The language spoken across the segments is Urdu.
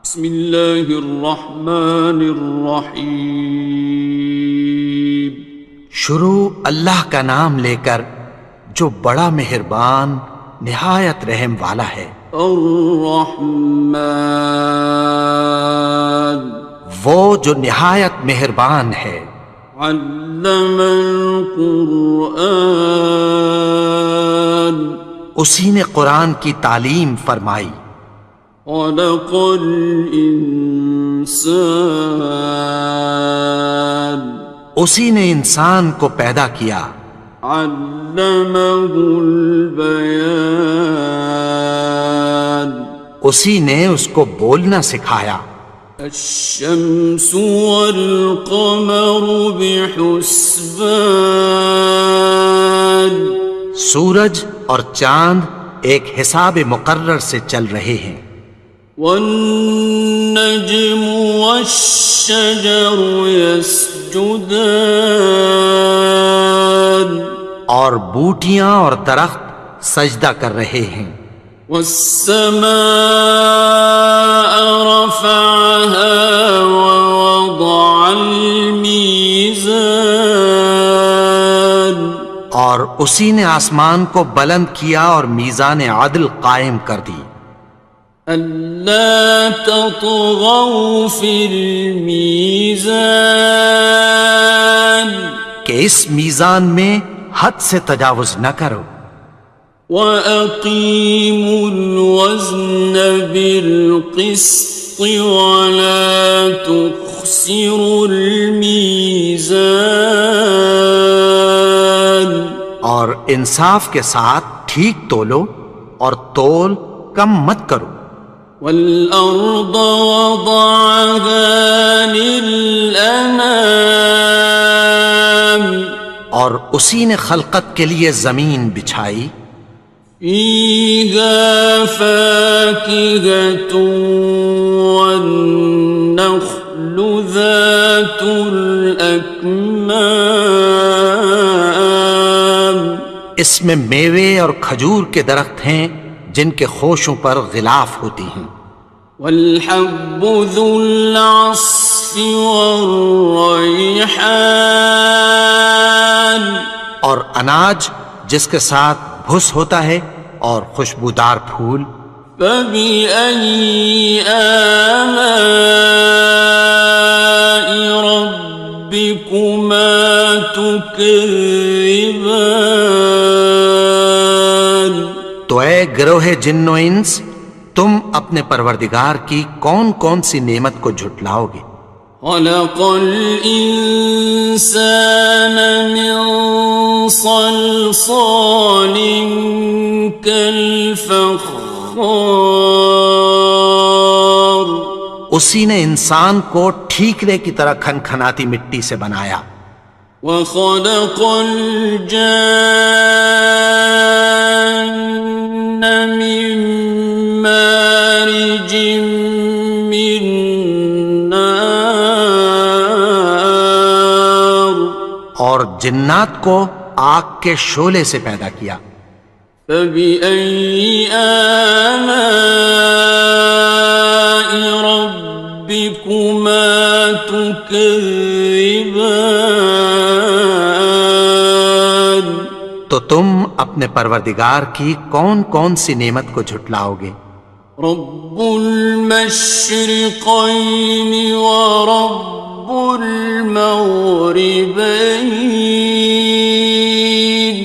بسم اللہ الرحمن الرحیم۔ شروع اللہ کا نام لے کر جو بڑا مہربان نہایت رحم والا ہے۔ الرحمن، وہ جو نہایت مہربان ہے۔ علم القرآن، اسی نے قرآن کی تعلیم فرمائی۔ خلق الانسان، اسی نے انسان کو پیدا کیا۔ علمہ البیان، اسی نے اس کو بولنا سکھایا۔ الشمس والقمر بحسبان، سورج اور چاند ایک حساب مقرر سے چل رہے ہیں۔ والنجم والشجر يسجدان، اور بوٹیاں اور درخت سجدہ کر رہے ہیں۔ والسماء رفعها ووضع الميزان، اور اسی نے آسمان کو بلند کیا اور میزان عدل قائم کر دی۔ ألا تطغوا في الميزان، کہ اس میزان میں حد سے تجاوز نہ کرو۔ وَأَقِيمُوا الْوَزْنَ بِالْقِسْطِ وَلَا تُخْسِرُوا الْمِيزَانَ، اور انصاف کے ساتھ ٹھیک تولو اور تول کم مت کرو۔ وَالْأَرْضَ وَضَعَهَا لِلْأَنَامِ، اور اسی نے خلقت کے لیے زمین بچھائی۔ فِيهَا فَاكِهَةٌ وَالنَّخْلُ ذَاتُ الْأَكْمَامِ، اس میں میوے اور کھجور کے درخت ہیں جن کے خوشوں پر غلاف ہوتی ہیں۔ وَالْحَبُّ ذُو الْعَصْفِ وَالرَّيْحَانِ، اور اناج جس کے ساتھ بھس ہوتا ہے اور خوشبودار پھول۔ فَبِأَيِّ آلَاءِ رَبِّكُمَا تُكَذِّبَانِ، تو اے گروہ جن و انس، تم اپنے پروردگار کی کون کون سی نعمت کو جھٹلاؤ گے؟ خَلَقَ الْإِنسَانَ مِنْ صَلْصَالٍ كَالْفَخَّارِ، اسی نے انسان کو ٹھیکرے کی طرح کھنکھناتی مٹی سے بنایا۔ وَخَلَقَ الْجَانَّ مِن مَّارِجٍ مِّن نَّارٍ، اور جنات کو آگ کے شعلے سے پیدا کیا۔ فَبِأَيِّ آلَاءِ رَبِّكُمَا تُكَذِّبَانِ، تو تم اپنے پروردگار کی کون کون سی نعمت کو جھٹلاؤ گے؟ رب المشرقین ورب المغربین،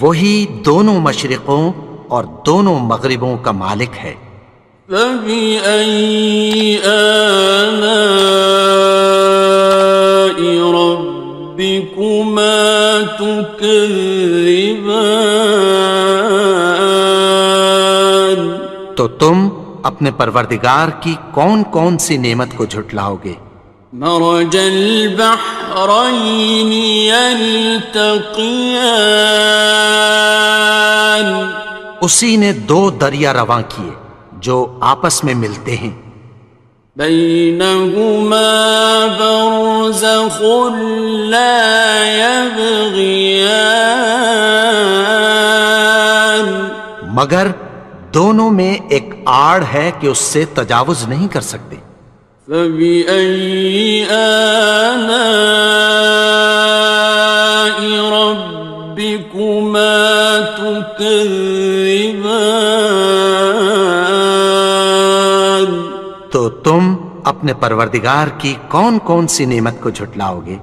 وہی دونوں مشرقوں اور دونوں مغربوں کا مالک ہے۔ فَبِأَيِّ آلَاءِ رَبِّكُمَا تُكَذِّبَانِ، تو تم اپنے پروردگار کی کون کون سی نعمت کو جھٹلاؤ گے؟ مرج البحرین یلتقیان، اسی نے دو دریا رواں کیے جو آپس میں ملتے ہیں۔ بینہما برزخ لا یبغیان، مگر دونوں میں ایک آڑ ہے کہ اس سے تجاوز نہیں کر سکتے۔ فبأي آلاء ربكما تكذبان؟ تو تم اپنے پروردگار کی کون کون سی نعمت کو جھٹلاؤ گے؟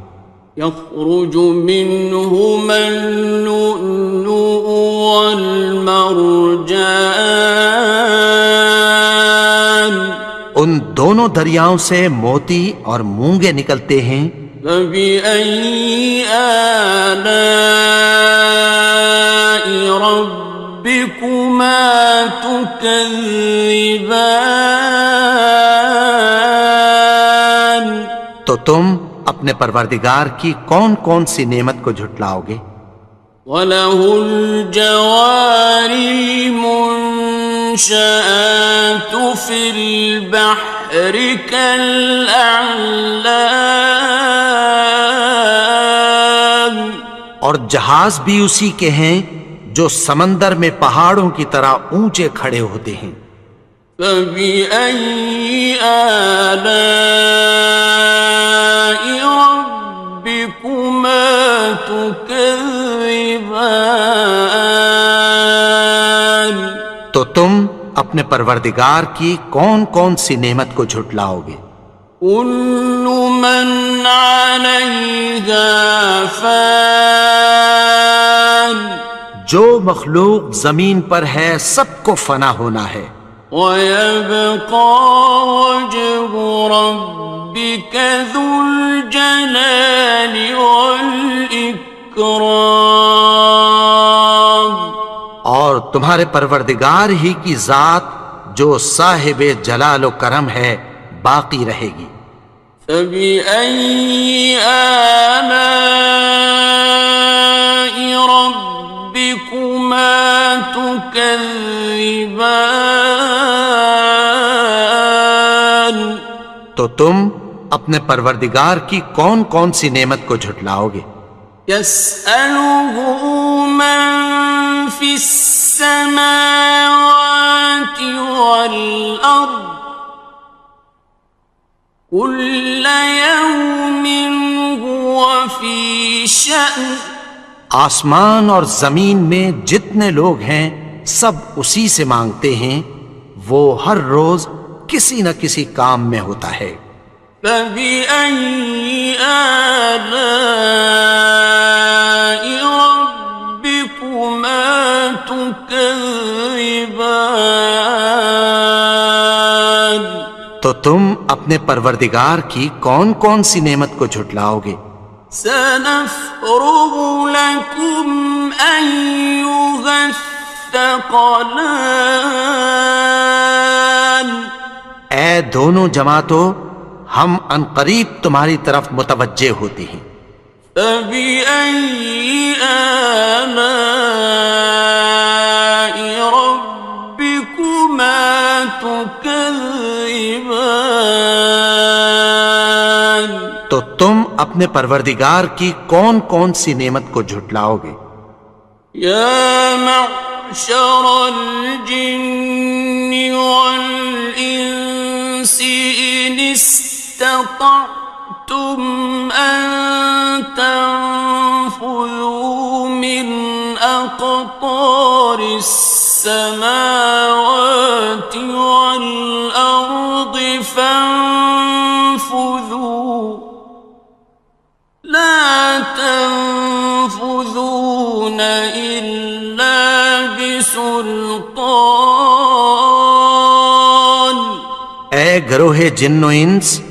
يخرج منهما اللؤلؤ والمرجان ان دونوں دریاؤں سے موتی اور مونگے نکلتے ہیں۔ فبأي آلاء ربكما تكذبان؟ تو تم اپنے پروردگار کی کون کون سی نعمت کو جھٹلاؤ گے؟ وَلَهُ الْجَوَارِ الْمُنشَآتُ فِي الْبَحْرِ كَالْأَعْلَامِ، اور جہاز بھی اسی کے ہیں جو سمندر میں پہاڑوں کی طرح اونچے کھڑے ہوتے ہیں۔ فَبِأَيِّ آلَاءِ رَبِّكُمَا تُكَذِّبَانِ؟ تو تم اپنے پروردگار کی کون کون سی نعمت کو جھٹلاؤ گے؟ كُلُّ مَنْ عَلَيْهَا فَانٍ، جو مخلوق زمین پر ہے سب کو فنا ہونا ہے۔ وَيَبْقَى وَجْهُ رَبِّكَ ذُو الْجَلَالِ وَالْإِكْرَامِ، اور تمہارے پروردگار ہی کی ذات جو صاحب جلال و کرم ہے باقی رہے گی۔ فَبِأَيِّ آلَاءِ رَبِّكُمَا تُكَذِّبَانِ؟ تو تم اپنے پروردگار کی کون کون سی نعمت کو جھٹلاؤ گے؟ يَسْأَلُهُ مَن فِي السَّمَاوَاتِ وَالْأَرْضِ كُلَّ يَوْمٍ هُوَ فِي شَأْنٍ، آسمان اور زمین میں جتنے لوگ ہیں سب اسی سے مانگتے ہیں، وہ ہر روز کسی نہ کسی کام میں ہوتا ہے۔ فَبِأَيِّ آلَاءِ رَبِّكُمَا تُكَذِّبَانِ؟ تو تم اپنے پروردگار کی کون کون سی نعمت کو جھٹلاؤ گے؟ سَنَفْرُغُ لَكُمْ أَيُّهَ الثَّقَلَانِ؟ اے دونوں جماعتوں، ہم عنقریب تمہاری طرف متوجہ ہوتے ہیں۔ فَبِأَيِّ آلَاءِ رَبِّكُمَا تُكَذِّبَانِ؟ تو تم اپنے پروردگار کی کون کون سی نعمت کو جھٹلاؤ گے؟ يَا مَعْشَرَ الْجِنِّ وَالْإِنسِ إِنِ اسْتَطَعْتُمْ أَن تَنفُذُوا مِنْ أَقْطَارِ السَّمَاوَاتِ وَالْأَرْضِ فَانفُذُوا لَا تَنفُذُونَ إِلَّا بِسُلْطَانٍ۔ اے گروہ جن و انس،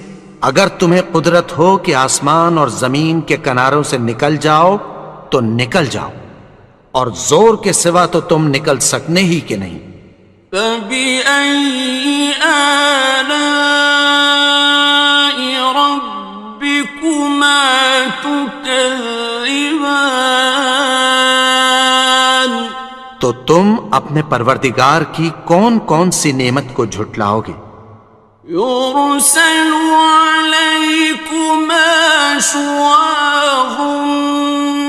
اگر تمہیں قدرت ہو کہ آسمان اور زمین کے کناروں سے نکل جاؤ تو نکل جاؤ، اور زور کے سوا تو تم نکل سکنے ہی کہ نہیں۔ فَبِأَيِّ آلَاءِ رَبِّكُمَا تُكَذِّبَانِ؟ تو تم اپنے پروردگار کی کون کون سی نعمت کو جھٹلاؤ گے؟ يُرْسَلُ عَلَيْكُمَا شُوَاظٌ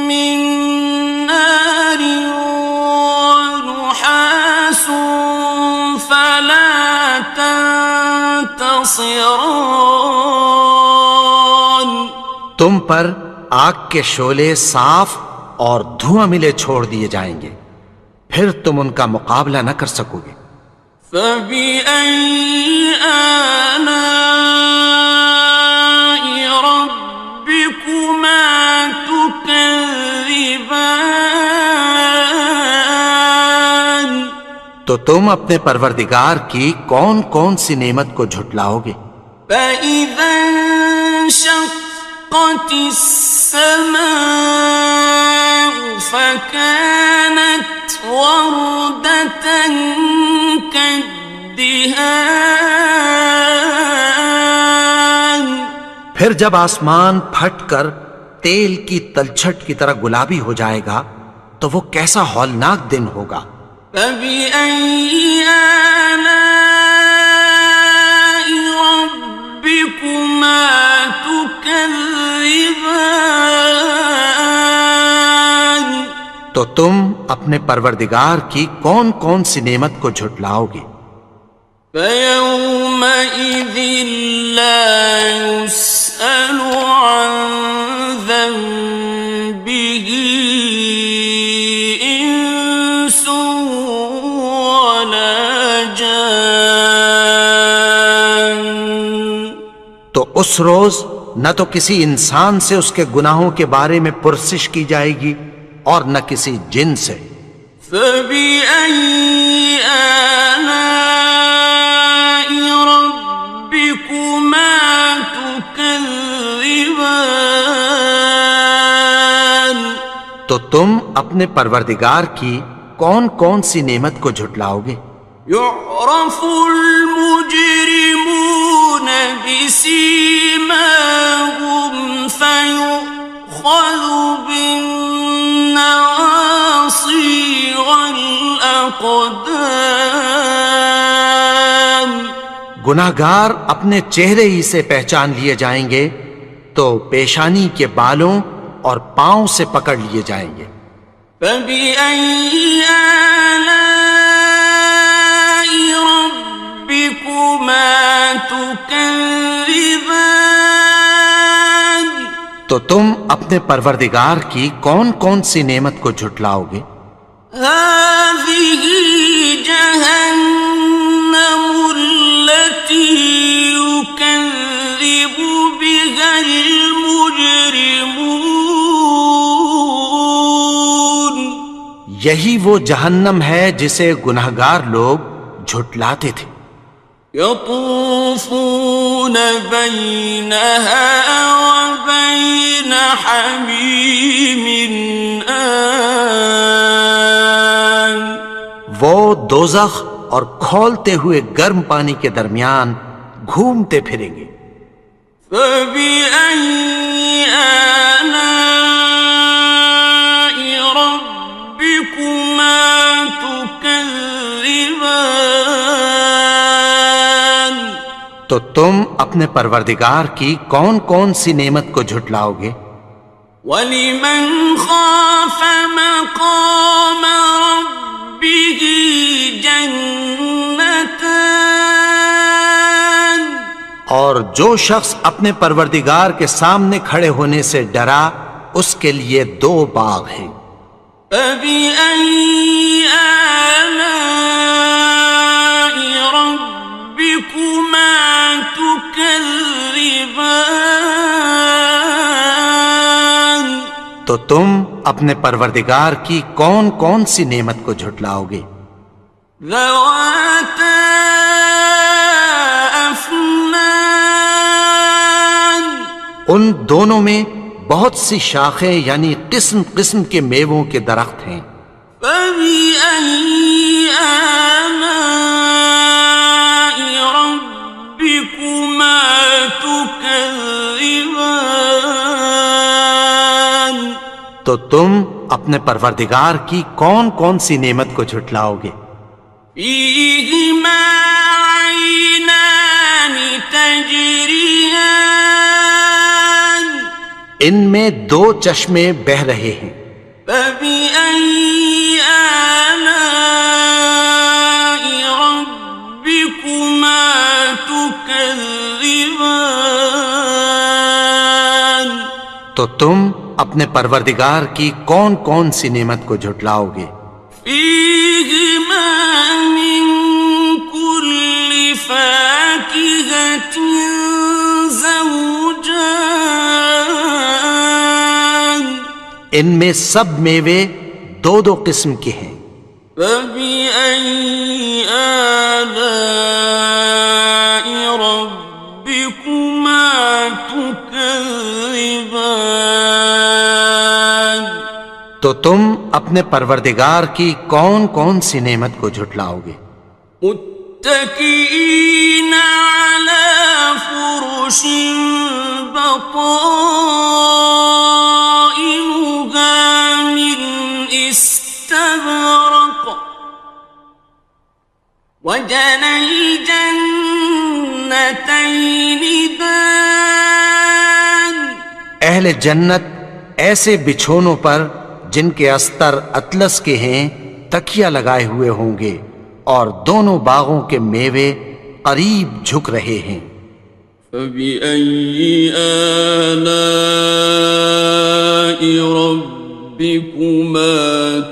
مِّن نَّارٍ وَنُحَاسٌ خصران. تم پر آگ کے شعلے صاف اور دھواں ملے چھوڑ دیے جائیں گے، پھر تم ان کا مقابلہ نہ کر سکو گے۔ فبأي آلاء ربكما تكذبان. تو تم اپنے پروردگار کی کون کون سی نعمت کو جھٹلاؤ گے؟ فإذا انشقت السماء فكانت وردة كالدهان. پھر جب آسمان پھٹ کر تیل کی تلچھٹ کی طرح گلابی ہو جائے گا تو وہ کیسا ہولناک دن ہوگا۔ فبأي آلاء ربكما تكذبان. تو تم اپنے پروردگار کی کون کون سی نعمت کو جھٹلاؤ گے؟ فيومئذ لا يسأل عن ذنبه إنس ولا جان. تو اس روز نہ تو کسی انسان سے اس کے گناہوں کے بارے میں پرسش کی جائے گی اور نہ کسی جن سے۔ فبأي آلاء ربكما تكذبان. تو تم اپنے پروردگار کی کون کون سی نعمت کو جھٹلاؤ گے؟ يعرف المجرمون بسيماهم فيؤخذ بالنواصي والأقدام. گناہگار اپنے چہرے ہی سے پہچان لیے جائیں گے تو پیشانی کے بالوں اور پاؤں سے پکڑ لیے جائیں گے۔ فبأي آلاء ربكما تكذبان. تو تم اپنے پروردگار کی کون کون سی نعمت کو جھٹلاؤ گے؟ هذه جهنم التي يكذب بها المجرمون. یہی وہ جہنم ہے جسے گناہگار لوگ جھٹلاتے تھے۔ يطوفون بينها وبين حميم آن. وہ دوزخ اور کھولتے ہوئے گرم پانی کے درمیان گھومتے پھریں گے۔ فبأي آلاء ربكما تكذبان. تو تم اپنے پروردگار کی کون کون سی نعمت کو جھٹلاؤ گے؟ وَلِمَنْ خَافَ مَقَامَ رَبِّهِ جَنَّتَانِ. اور جو شخص اپنے پروردگار کے سامنے کھڑے ہونے سے ڈرا اس کے لیے دو باغ ہیں۔ فَبِأَيِّ آلَاءِ رَبِّكُمَا تُكَذِّبَانِ. تو تم اپنے پروردگار کی کون کون سی نعمت کو جھٹلاؤ گے؟ ذَوَاتَا أَفْنَانٍ. ان دونوں میں بہت سی شاخیں یعنی قسم قسم کے میووں کے درخت ہیں۔ فَبِأَيِّ آلَاءِ رَبِّكُمَا تُكَذِّبَانِ. تو تم اپنے پروردگار کی کون کون سی نعمت کو جھٹلاؤ گے؟ فِيهِمَا عَيْنَانِ تَجْرِيَانِ. ان میں دو چشمے بہہ رہے ہیں۔ فَبِأَيِّ آلَاءِ رَبِّكُمَا تُكَذِّبَانِ. تكذبان تو تم اپنے پروردگار کی کون کون سی نعمت کو جھٹلاؤ گے؟ فيهما من كل فاكهة زوجان ان میں سب میوے دو دو قسم کے ہیں۔ فبأي آلاء ربكما تكذبان تو تم اپنے پروردگار کی کون کون سی نعمت کو جھٹلاؤ گے؟ متكئين على فرش بطائنها من استبرق وجنى الجنتين دان اہل جنت ایسے بچھونوں پر جن کے استر اطلس کے ہیں تکیہ لگائے ہوئے ہوں گے اور دونوں باغوں کے میوے قریب جھک رہے ہیں۔ فبأي آلاء ربكما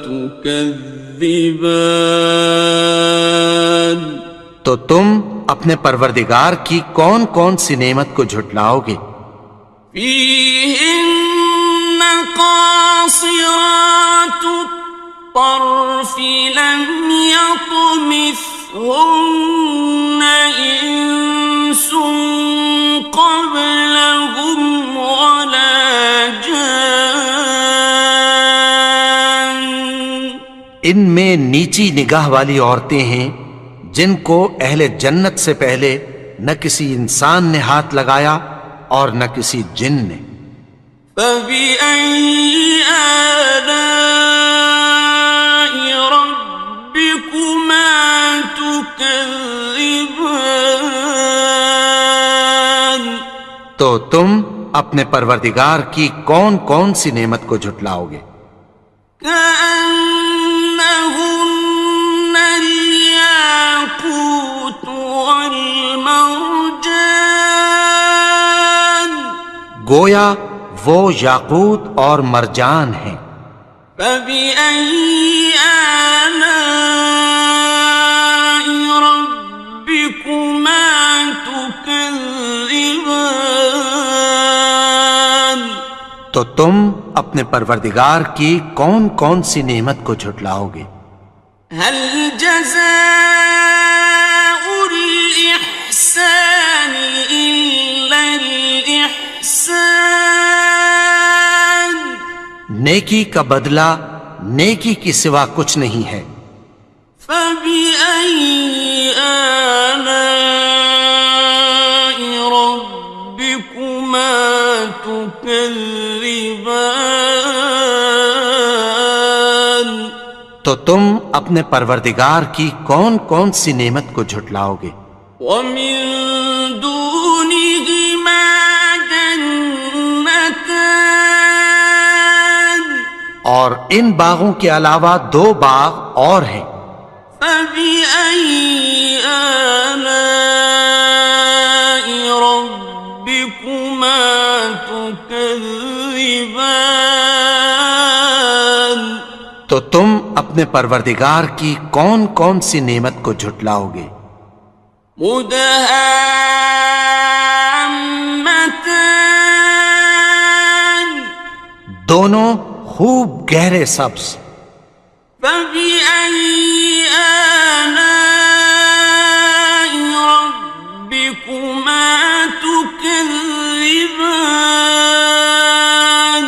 تكذبان تو تم اپنے پروردگار کی کون کون سی نعمت کو جھٹلاؤ گے؟ فيهن قاصرات الطرف لم يطمثهن إنس قبلهم ولا جان ان میں نیچی نگاہ والی عورتیں ہیں جن کو اہل جنت سے پہلے نہ کسی انسان نے ہاتھ لگایا اور نہ کسی جن نے۔ فبأي آلاء ربكما تكذبان تو تم اپنے پروردگار کی کون کون سی نعمت کو جھٹلاؤ گے؟ كأنهن الياقوت والمرجان گویا وہ یاقوت اور مرجان ہیں۔ فبأي آلاء ربكما تكذبان تو تم اپنے پروردگار کی کون کون سی نعمت کو جھٹلاؤ گے؟ هل جزاء الإحسان إلا الإحسان نیکی کا بدلہ نیکی کی سوا کچھ نہیں ہے۔ فبأي آلاء ربكما تكذبان تو تم اپنے پروردگار کی کون کون سی نعمت کو جھٹلاؤ گے؟ ومن دونهما جنتان اور ان باغوں کے علاوہ دو باغ اور ہیں۔ فبأي آلاء ربكما تكذبان تو تم اپنے پروردگار کی کون کون سی نعمت کو جھٹلاؤ گے؟ مدهامتان دونوں خوب گہرے سبز۔ فبأي آلاء ربكما تكذبان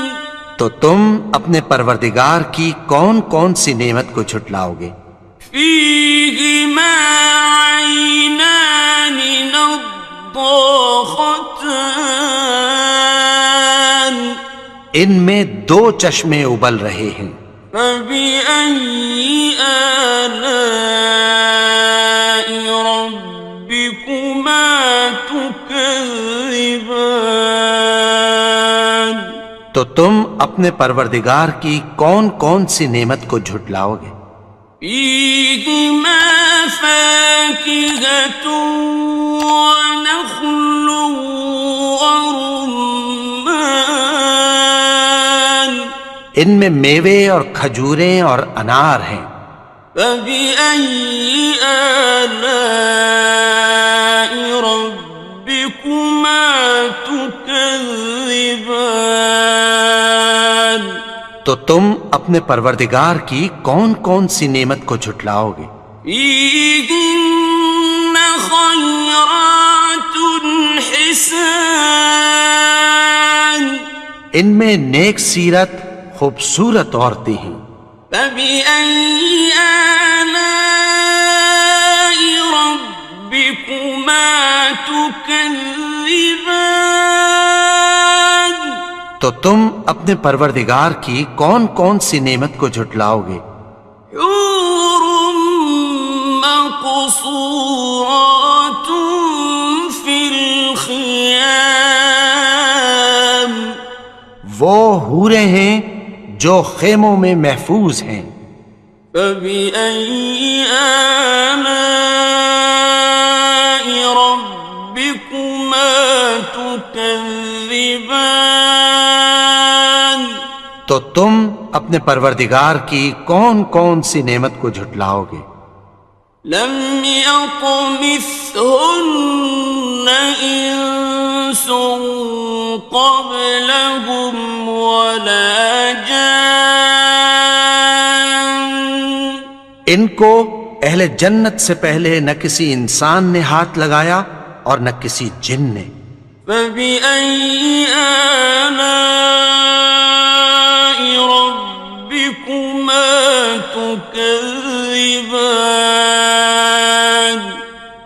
تو تم اپنے پروردگار کی کون کون سی نعمت کو جھٹلاؤ گے؟ فيهما عينان نضاختان ان میں دو چشمے ابل رہے ہیں۔ فبأي آلاء ربكما تكذبان تو تم اپنے پروردگار کی کون کون سی نعمت کو جھٹلاؤ گے؟ فيهما فاكهة ونخل ورمان ان میں میوے اور کھجوریں اور انار ہیں. فبأي آلاء ربكما تكذبان تو تم اپنے پروردگار کی کون کون سی نعمت کو جھٹلاؤ گے؟ فيهن خيرات حسان ان میں نیک سیرت خوبصورت عورتیں ہیں. فبأي آلاء ربكما تكذبان تو تم اپنے پروردگار کی کون کون سی نعمت کو جھٹلاؤ گے؟ حور مقصورات في الخيام وہ حوریں ہیں جو خیموں میں محفوظ ہیں. فبأي آلاء ربكما تكذبان تو تم اپنے پروردگار کی کون کون سی نعمت کو جھٹلاؤ گے؟ لم يطمثهن إنس قبلهم ولا جان ان کو اہل جنت سے پہلے نہ کسی انسان نے ہاتھ لگایا اور نہ کسی جن نے. فبأي آلاء ربكما تكذبان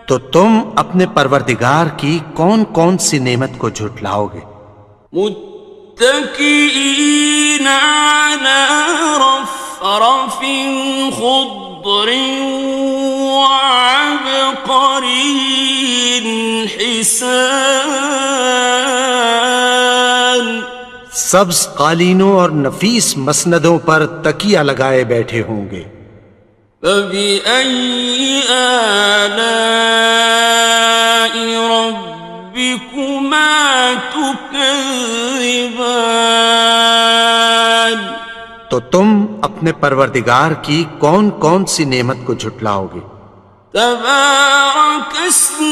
تو تم اپنے پروردگار کی کون کون سی نعمت کو جھٹلاؤ گے؟ متكئين على رفرف خضر وعبقري حسان سبز قالینوں اور نفیس مسندوں پر تکیہ لگائے بیٹھے ہوں گے. فبأي آلاء ربكما تكذبان تو تم اپنے پروردگار کی کون کون سی نعمت کو جھٹلاؤ گے؟ تبارك اسم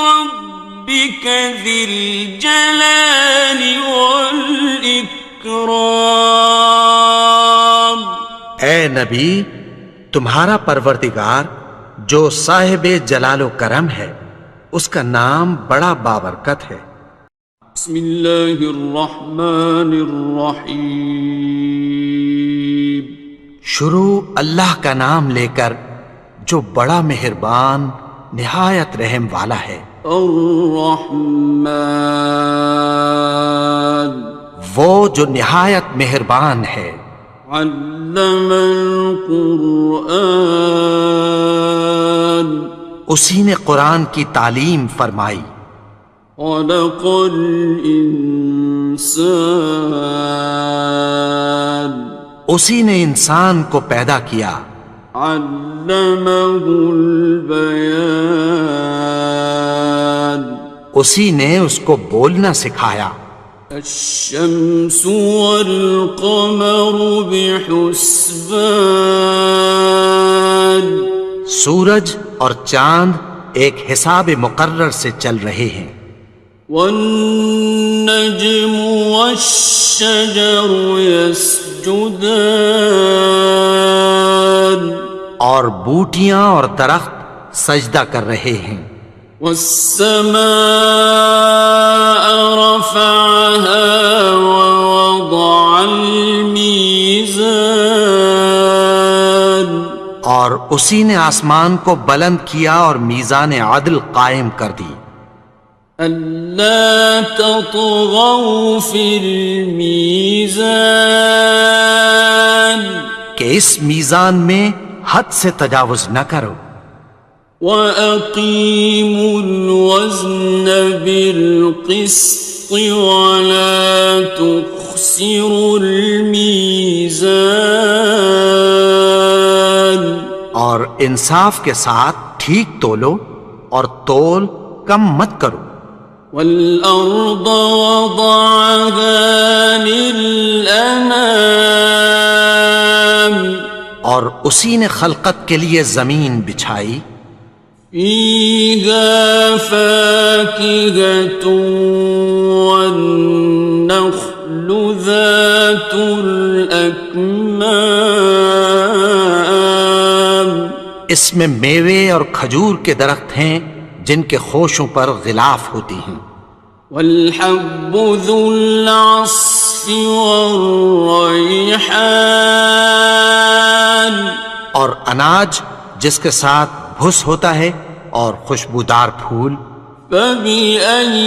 ربك ذي الجلال والإكرام اے نبی، تمہارا پروردگار جو صاحب جلال و کرم ہے، اس کا نام بڑا بابرکت ہے. بسم اللہ الرحمن الرحیم شروع اللہ کا نام لے کر جو بڑا مہربان نہایت رحم والا ہے. الرحمن وہ جو نہایت مہربان ہے. علم القرآن اسی نے قرآن کی تعلیم فرمائی. خلق الانسان اسی نے انسان کو پیدا کیا. علمہ البیان اسی نے اس کو بولنا سکھایا. الشمس والقمر بحسبان سورج اور چاند ایک حساب مقرر سے چل رہے ہیں. والنجم والشجر يسجدان اور بوٹیاں اور درخت سجدہ کر رہے ہیں. والسماء رفعها ووضع الميزان اور اسی نے آسمان کو بلند کیا اور میزان عدل قائم کر دی. ألا تطغوا في الميزان کہ اس میزان میں حد سے تجاوز نہ کرو. وَأَقِيمُوا الْوَزْنَ بِالْقِسْطِ وَلَا تُخْسِرُوا الْمِيزَانَ اور انصاف کے ساتھ ٹھیک تولو اور تول کم مت کرو. والأرض وضعها للأنام اور اسی نے خلقت کے لیے زمین بچھائی. فيها فاكهة والنخل ذات الأكمام اس میں میوے اور کھجور کے درخت ہیں جن کے خوشوں پر غلاف ہوتی ہیں. والحب ذو العصف والریحان اور اناج جس کے ساتھ بھس ہوتا ہے اور خوشبودار پھول. فبأي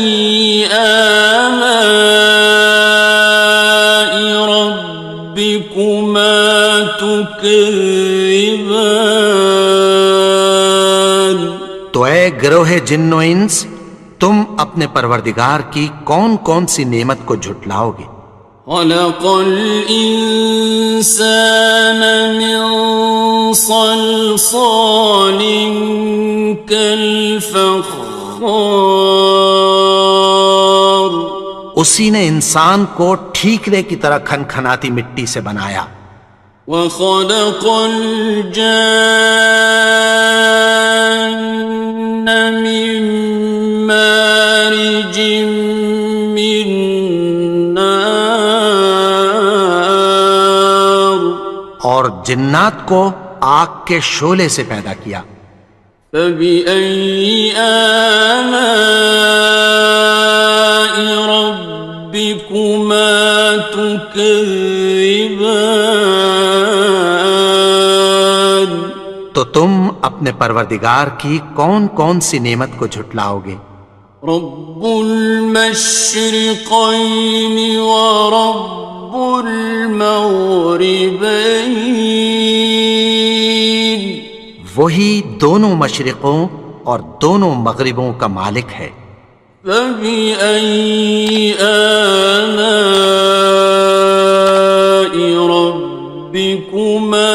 آلاء ربكما تكذبان تو اے گروہ جن و انس، تم اپنے پروردگار کی کون کون سی نعمت کو جھٹلاؤ گے؟ خلق الإنسان من صلصال كالفخار اسی نے انسان کو ٹھیکرے کی طرح کھنکھناتی مٹی سے بنایا. وخلق الجان من مارج من نار اور جنات کو آگ کے شعلے سے پیدا کیا. فبأي آلاء ربكما تكذبان تو تم اپنے پروردگار کی کون کون سی نعمت کو جھٹلاؤ گے؟ رب المشرقين ورب المغربين وہی دونوں مشرقوں اور دونوں مغربوں کا مالک ہے. فبأي آلاء ربكما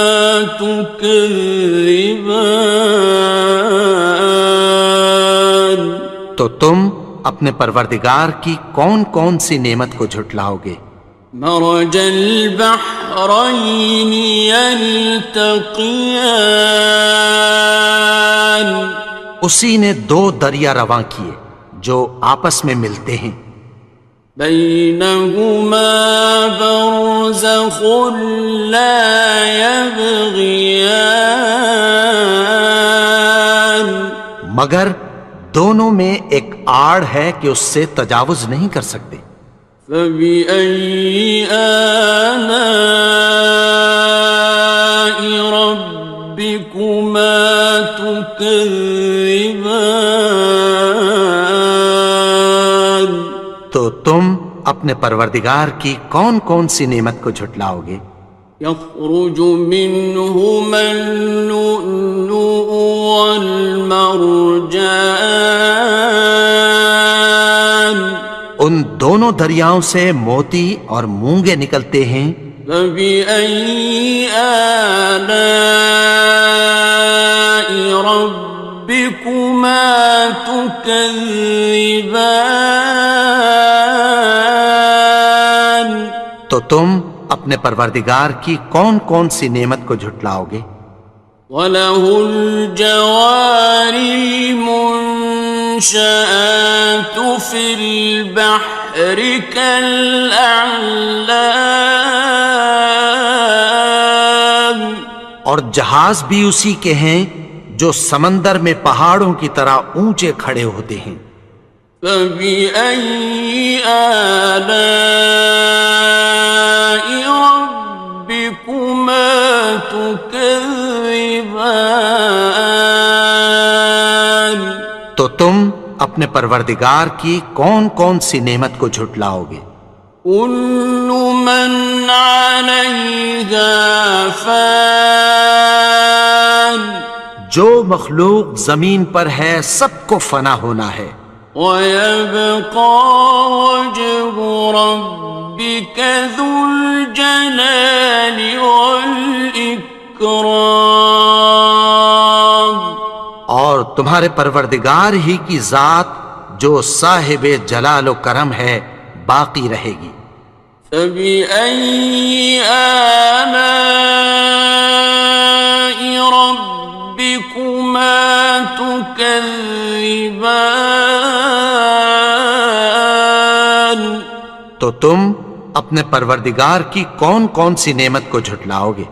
تكذبان تو تم اپنے پروردگار کی کون کون سی نعمت کو جھٹلاؤ گے؟ مرج البحرين يلتقيان اسی نے دو دریا رواں کیے جو آپس میں ملتے ہیں. بينهما برزخ لا يبغيان مگر دونوں میں ایک آڑ ہے کہ اس سے تجاوز نہیں کر سکتے. فبأي آلاء ربكما تكذبان تو تم اپنے پروردگار کی کون کون سی نعمت کو جھٹلاؤ گے؟ يخرج منهما اللؤلؤ والمرجان ان دونوں دریاؤں سے موتی اور مونگے نکلتے ہیں. فبأي آلاء ربكما تكذبان تو تم اپنے پروردگار کی کون کون سی نعمت کو جھٹلاؤ گے؟ وَلَهُ الْجَوَارِ الْمُنشَآتُ فِي الْبَحْرِ كَالْأَعْلَامِ اور جہاز بھی اسی کے ہیں جو سمندر میں پہاڑوں کی طرح اونچے کھڑے ہوتے ہیں. فَبِأَيِّ آلَاءِ رَبِّكُمَا تُكَذِّبَانِ تو تم اپنے پروردگار کی کون کون سی نعمت کو جھٹلاؤ گے؟ كُلُّ مَنْ عَلَيْهَا فَانٍ جو مخلوق زمین پر ہے سب کو فنا ہونا ہے. وَيَبْقَى وَجْهُ رَبِّكَ ذُو الْجَلَالِ وَالْإِكْرَامِ تمہارے پروردگار ہی کی ذات جو صاحب جلال و کرم ہے باقی رہے گی۔ فبأي آلاء ربكما تكذبان؟ تو تم اپنے پروردگار کی کون کون سی نعمت کو جھٹلاؤ گے؟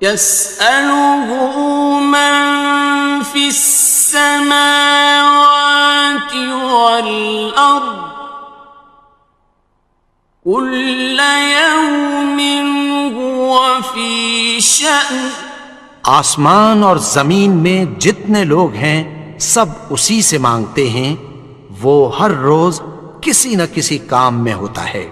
يسأله من في السماوات والأرض كل يوم هو في شأن۔ آسمان اور زمین میں جتنے لوگ ہیں سب اسی سے مانگتے ہیں، وہ ہر روز کسی نہ کسی کام میں ہوتا ہے۔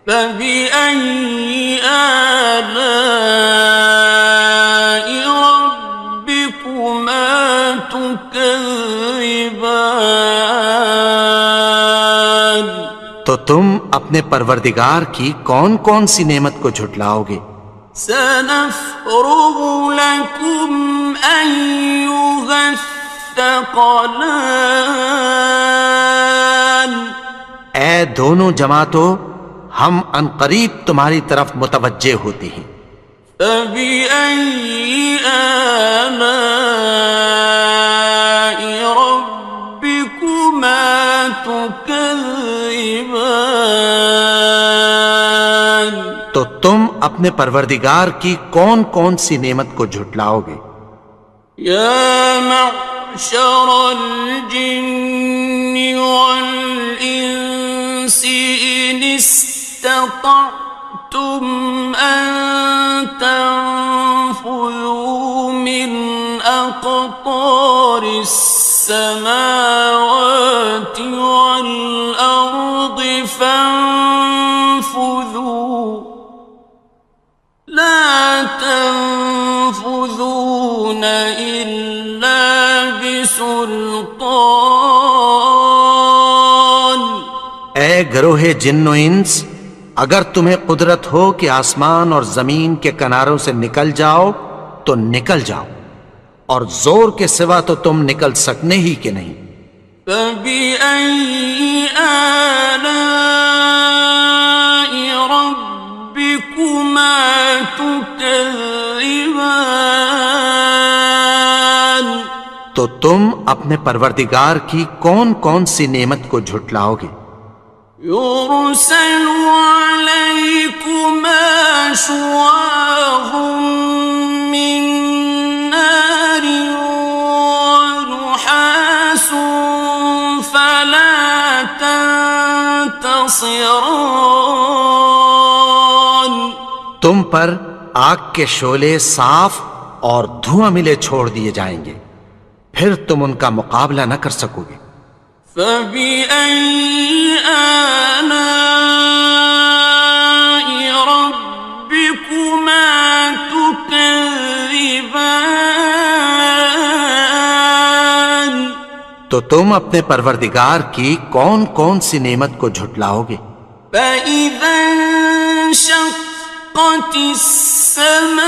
فبأي آلاء ربكما تكذبان؟ تو تم اپنے پروردگار کی کون کون سی نعمت کو جھٹلاؤ گے؟ سنفرغ لكم أيها الثقلان۔ اے دونوں جماعتوں، ہم عنقریب تمہاری طرف متوجہ ہوتے ہیں۔ فبأي آلاء ربكما تكذبان؟ تو تم اپنے پروردگار کی کون کون سی نعمت کو جھٹلاؤ گے؟ يا معشر الجن والإنس إن استطعتم أن تنفذوا من أقطار السماوات والأرض فانفذوا لا تنفذون إلا بسلطان۔ اے گروہ جن و انس، اگر تمہیں قدرت ہو کہ آسمان اور زمین کے کناروں سے نکل جاؤ تو نکل جاؤ، اور زور کے سوا تو تم نکل سکنے ہی کہ نہیں۔ فبأي آلاء ربكما تكذبان؟ تو تم اپنے پروردگار کی کون کون سی نعمت کو جھٹلاؤ گے؟ يرسل عليكما شواظ من نار ونحاس فلا تنتصران۔ تم پر آگ کے شعلے صاف اور دھواں ملے چھوڑ دیے جائیں گے، پھر تم ان کا مقابلہ نہ کر سکو گے۔ فبأي آلاء ربكما تكذبان؟ تو تم اپنے پروردگار کی کون کون سی نعمت کو جھٹلاؤ گے؟ فإذا انشقت السماء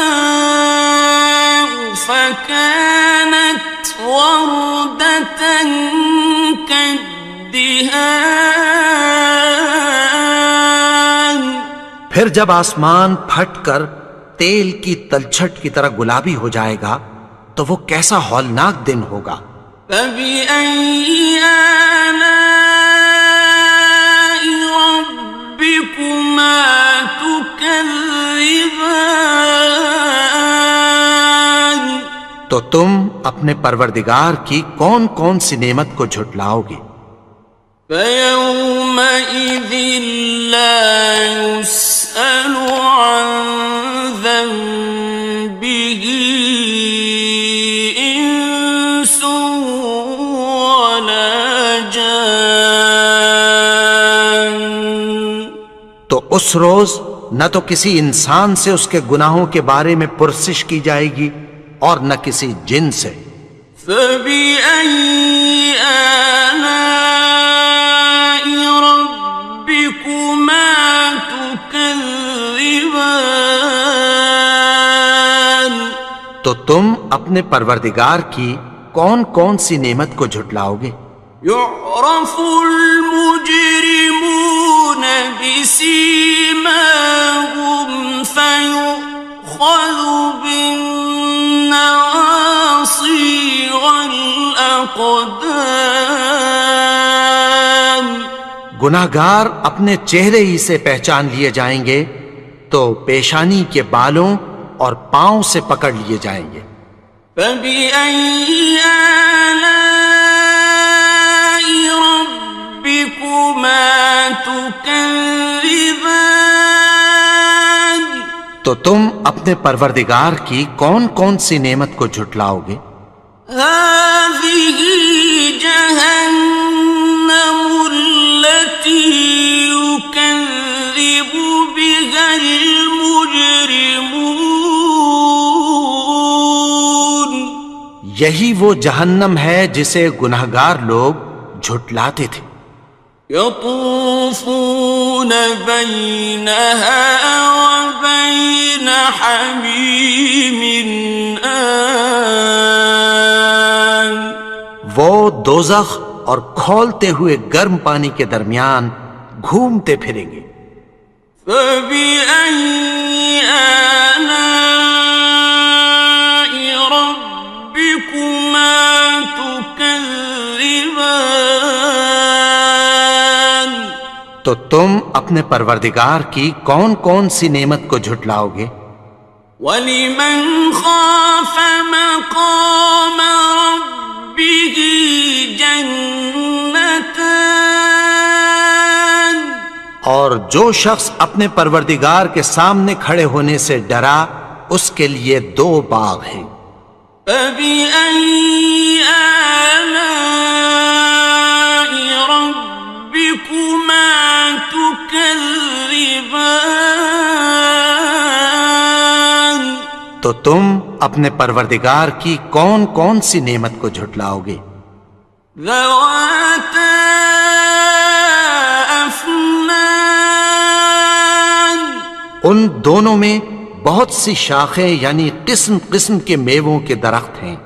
فكانت وردة كالدهان۔ پھر جب آسمان پھٹ کر تیل کی تلچھٹ کی طرح گلابی ہو جائے گا تو وہ کیسا ہولناک دن ہوگا۔ فبأي آلاء ربكما تكذبان؟ تو تم اپنے پروردگار کی کون کون سی نعمت کو جھٹلاؤ گے؟ فيومئذ لا يسأل عن ذنبه إنس ولا جان۔ تو اس روز نہ تو کسی انسان سے اس کے گناہوں کے بارے میں پرسش کی جائے گی اور نہ کسی جن سے۔ فبأي آلاء ربكما تكذبان؟ تو تم اپنے پروردگار کی کون کون سی نعمت کو جھٹلاؤ گے؟ يعرف المجرمون بسيماهم فيؤخذ بالنواصي والأقدام. گناہگار اپنے چہرے ہی سے پہچان لیے جائیں گے تو پیشانی کے بالوں اور پاؤں سے پکڑ لیے جائیں گے. فبأي آلاء ربكما تكذبان. تو تم اپنے پروردگار کی کون کون سی نعمت کو جھٹلاؤ گے؟ هذه جهنم التي يكذب بها المجرمون. یہی وہ جہنم ہے جسے گناہگار لوگ جھٹلاتے تھے. يطوفون بينها وبين حميم آن. وہ دوزخ اور کھولتے ہوئے گرم پانی کے درمیان گھومتے پھریں گے. فبأي آلاء ربكما تكذبان. تو تم اپنے پروردگار کی کون کون سی نعمت کو جھٹلاؤ گے؟ وَلِمَنْ خَافَ مَقَامَ رَبِّهِ جَنَّتَانِ. اور جو شخص اپنے پروردگار کے سامنے کھڑے ہونے سے ڈرا اس کے لیے 2 باغ ہیں. فَبِأَيِّ آلَاءِ رَبِّكُمَا تُكَذِّبَانِ. تو تم اپنے پروردگار کی کون کون سی نعمت کو جھٹلاؤ گے؟ ذَوَاتَا أَفْنَانٍ. ان دونوں میں بہت سی شاخیں یعنی قسم قسم کے میووں کے درخت ہیں.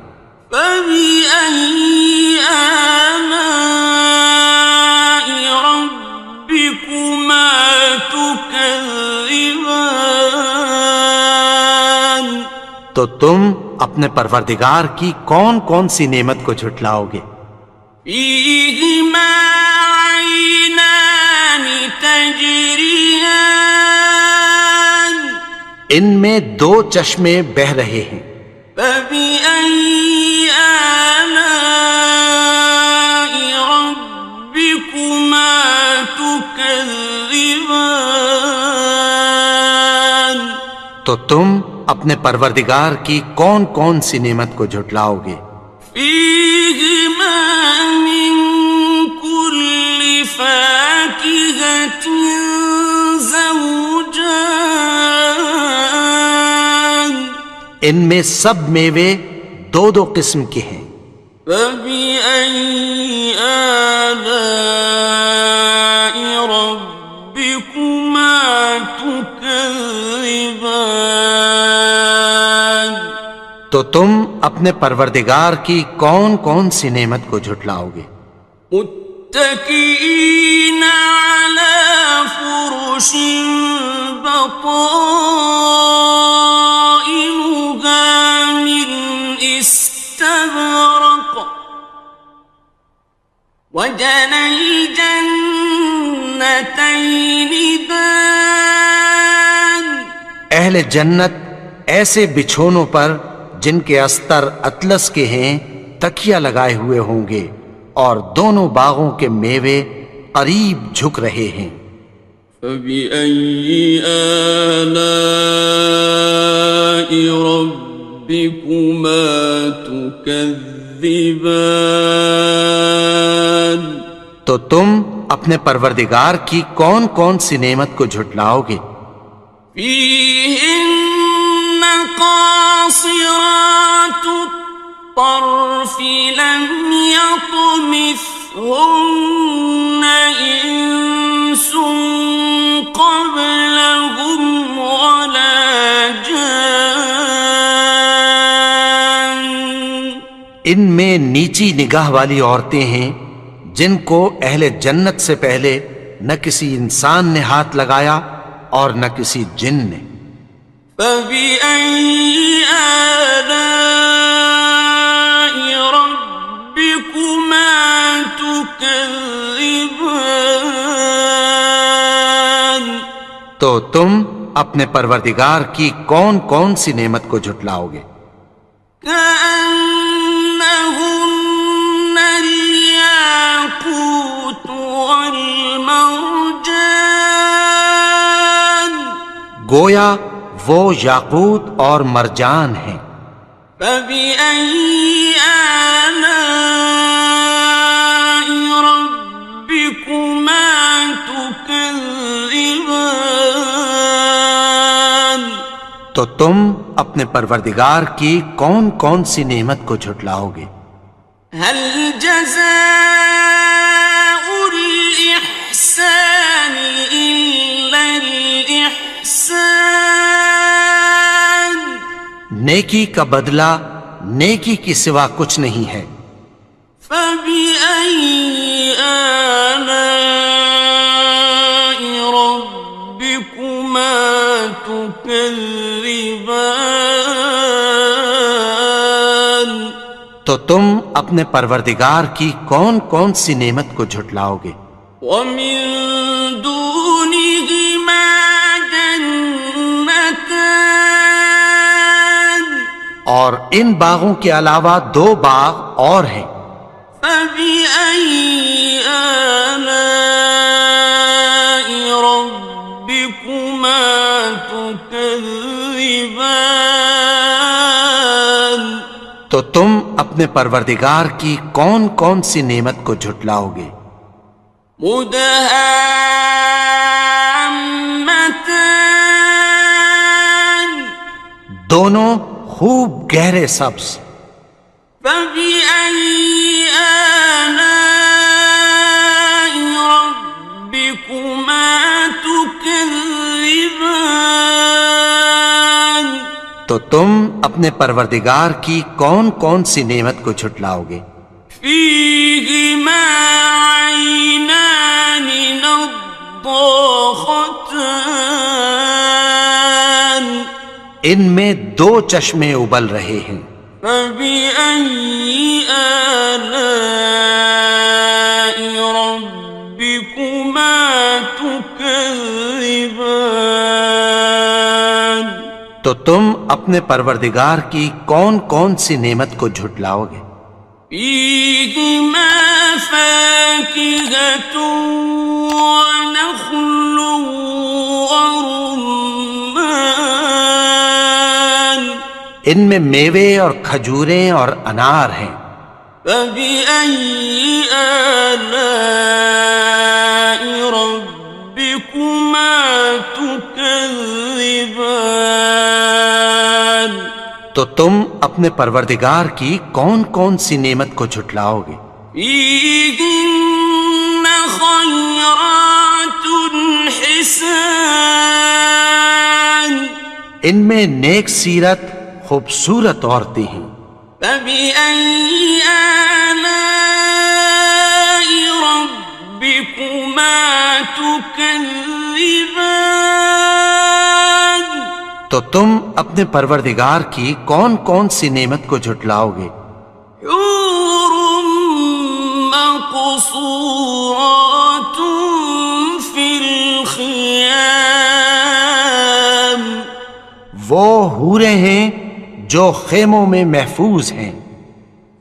فَبِأَيِّ آلَاءِ رَبِّكُمَا تُكَذِّبَانِ. تو تم اپنے پروردگار کی کون کون سی نعمت کو جھٹلاؤ گے؟ فِيهِمَا عَيْنَانِ تَجْرِيَانِ. ان میں 2 چشمے بہہ رہے ہیں. فَبِأَيِّ آلَاءِ رَبِّكُمَا تُكَذِّبَانِ. تو تم اپنے پروردگار کی کون کون سی نعمت کو جھٹلاؤ گے؟ فِيهِمَا مِن كُلِّ فَاكِهَةٍ زَوْجَانِ. ان میں سب میوے 2 قسم کے ہیں. فَبِأَيِّ آلَاءِ رَبِّكُمَا تُكَذِّبَانِ. تو تم اپنے پروردگار کی کون کون سی نعمت کو جھٹلاؤ گے؟ متكئين على فرش بطائنها من استبرق وجنى الجنتين دان. اہل جنت ایسے بچھونوں پر جن کے استر اطلس کے ہیں تکیہ لگائے ہوئے ہوں گے اور دونوں باغوں کے میوے قریب جھک رہے ہیں. فَبِأَيِّ آلَاءِ رَبِّكُمَا تُكَذِّبَانِ. تو تم اپنے پروردگار کی کون کون سی نعمت کو جھٹلاؤ گے؟ فِيهِنَّ قَاصِرَاتُ الطَّرْفِ لَمْ يَطْمِثْهُنَّ إِنسٌ قَبْلَهُمْ وَلَا جَانٌّ. ان میں نیچی نگاہ والی عورتیں ہیں جن کو اہل جنت سے پہلے نہ کسی انسان نے ہاتھ لگایا اور نہ کسی جن نے۔ فَبِأَيِّ آلَاءِ رَبِّكُمَا تُكَذِّبَانِ؟ تو تم اپنے پروردگار کی کون کون سی نعمت کو جھٹلاؤ گے؟ كأنهن الياقوت والمرجان، گویا وہ یاقوت اور مرجان ہیں۔ فبأي آلاء ربكما تكذبان؟ تو تم اپنے پروردگار کی کون کون سی نعمت کو جھٹلاؤ گے؟ هل جزاء الإحسان إلا الإحسان؟ نیکی کا بدلہ نیکی کی سوا کچھ نہیں ہے۔ فبأي آلاء ربكما تكذبان؟ تو تم اپنے پروردگار کی کون کون سی نعمت کو جھٹلاؤ گے؟ ومن دونهما جنتان، اور ان باغوں کے علاوہ دو باغ اور ہیں۔ فبأي آلاء ربكما تكذبان؟ تو تم اپنے پروردگار کی کون کون سی نعمت کو جھٹلاؤ گے؟ مدہامتان، دونوں خوب گہرے سبز۔ فبأي آلاء ربكما تكذبان؟ تو تم اپنے پروردگار کی کون کون سی نعمت کو جھٹلاؤ گے؟ فيهما عينان نضاختان، ان میں دو چشمے ابل رہے ہیں۔ فبأي آلاء ربكما تكذبان؟ تو تم اپنے پروردگار کی کون کون سی نعمت کو جھٹلاؤ گے؟ فيهما فاكهة ونخل ورمان، ان میں میوے اور کھجوریں اور انار ہیں۔ فبأي آلاء ربكما تكذبان؟ تو تم اپنے پروردگار کی کون کون سی نعمت کو جھٹلاؤ گے؟ فيهن خيرات حسان، ان میں نیک سیرت خوبصورت عورتیں ہیں۔ فبأي آلاء ربكما تكذبان؟ تو تم اپنے پروردگار کی کون کون سی نعمت کو جھٹلاؤ گے؟ حور مقصورات في الخيام، وہ حوریں ہیں جو خیموں میں محفوظ ہیں۔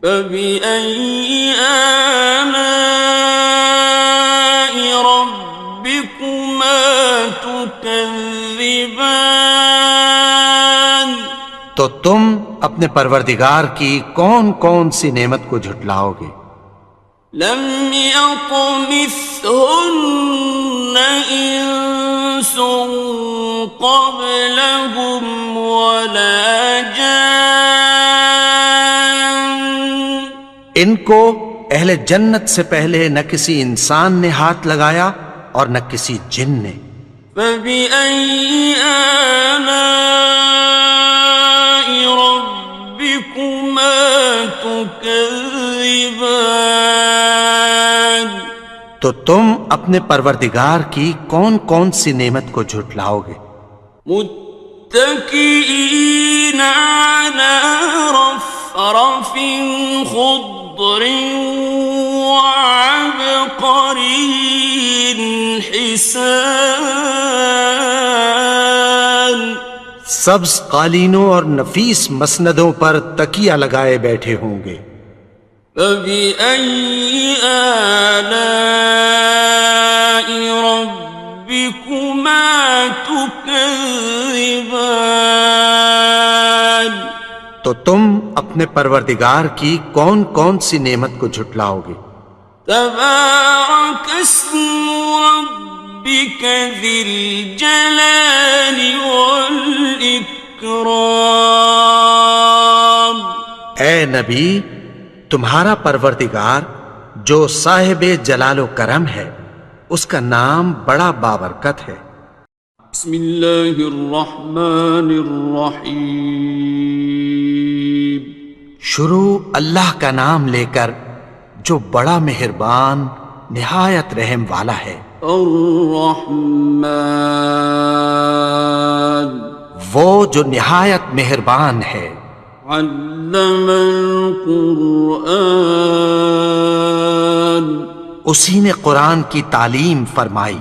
فبأي آلاء ربكما تكذبان؟ تو تم اپنے پروردگار کی کون کون سی نعمت کو جھٹلاؤ گے؟ لم يطمثهن إنس قبلهم ولا جان، ان کو اہل جنت سے پہلے نہ کسی انسان نے ہاتھ لگایا اور نہ کسی جن نے۔ فبأي آلاء ربكما تكذبان؟ تكذبان تو تم اپنے پروردگار کی کون کون سی نعمت کو جھٹلاؤ گے؟ متكئين على رفرف خضر وعبقري حسان سبز قالینوں اور نفیس مسندوں پر تکیہ لگائے بیٹھے ہوں گے۔ فبأي آلاء ربكما تكذبان تو تم اپنے پروردگار کی کون کون سی نعمت کو جھٹلاؤ گے؟ تبارك اسم ربك ذي الجلال والإكرام اے نبی، تمہارا پروردگار جو صاحب جلال و کرم ہے، اس کا نام بڑا بابرکت ہے۔ بسم اللہ الرحمن الرحیم شروع اللہ کا نام لے کر جو بڑا مہربان نہایت رحم والا ہے۔ الرحمن وہ جو نہایت مہربان ہے۔ علم القرآن اسی نے قرآن کی تعلیم فرمائی۔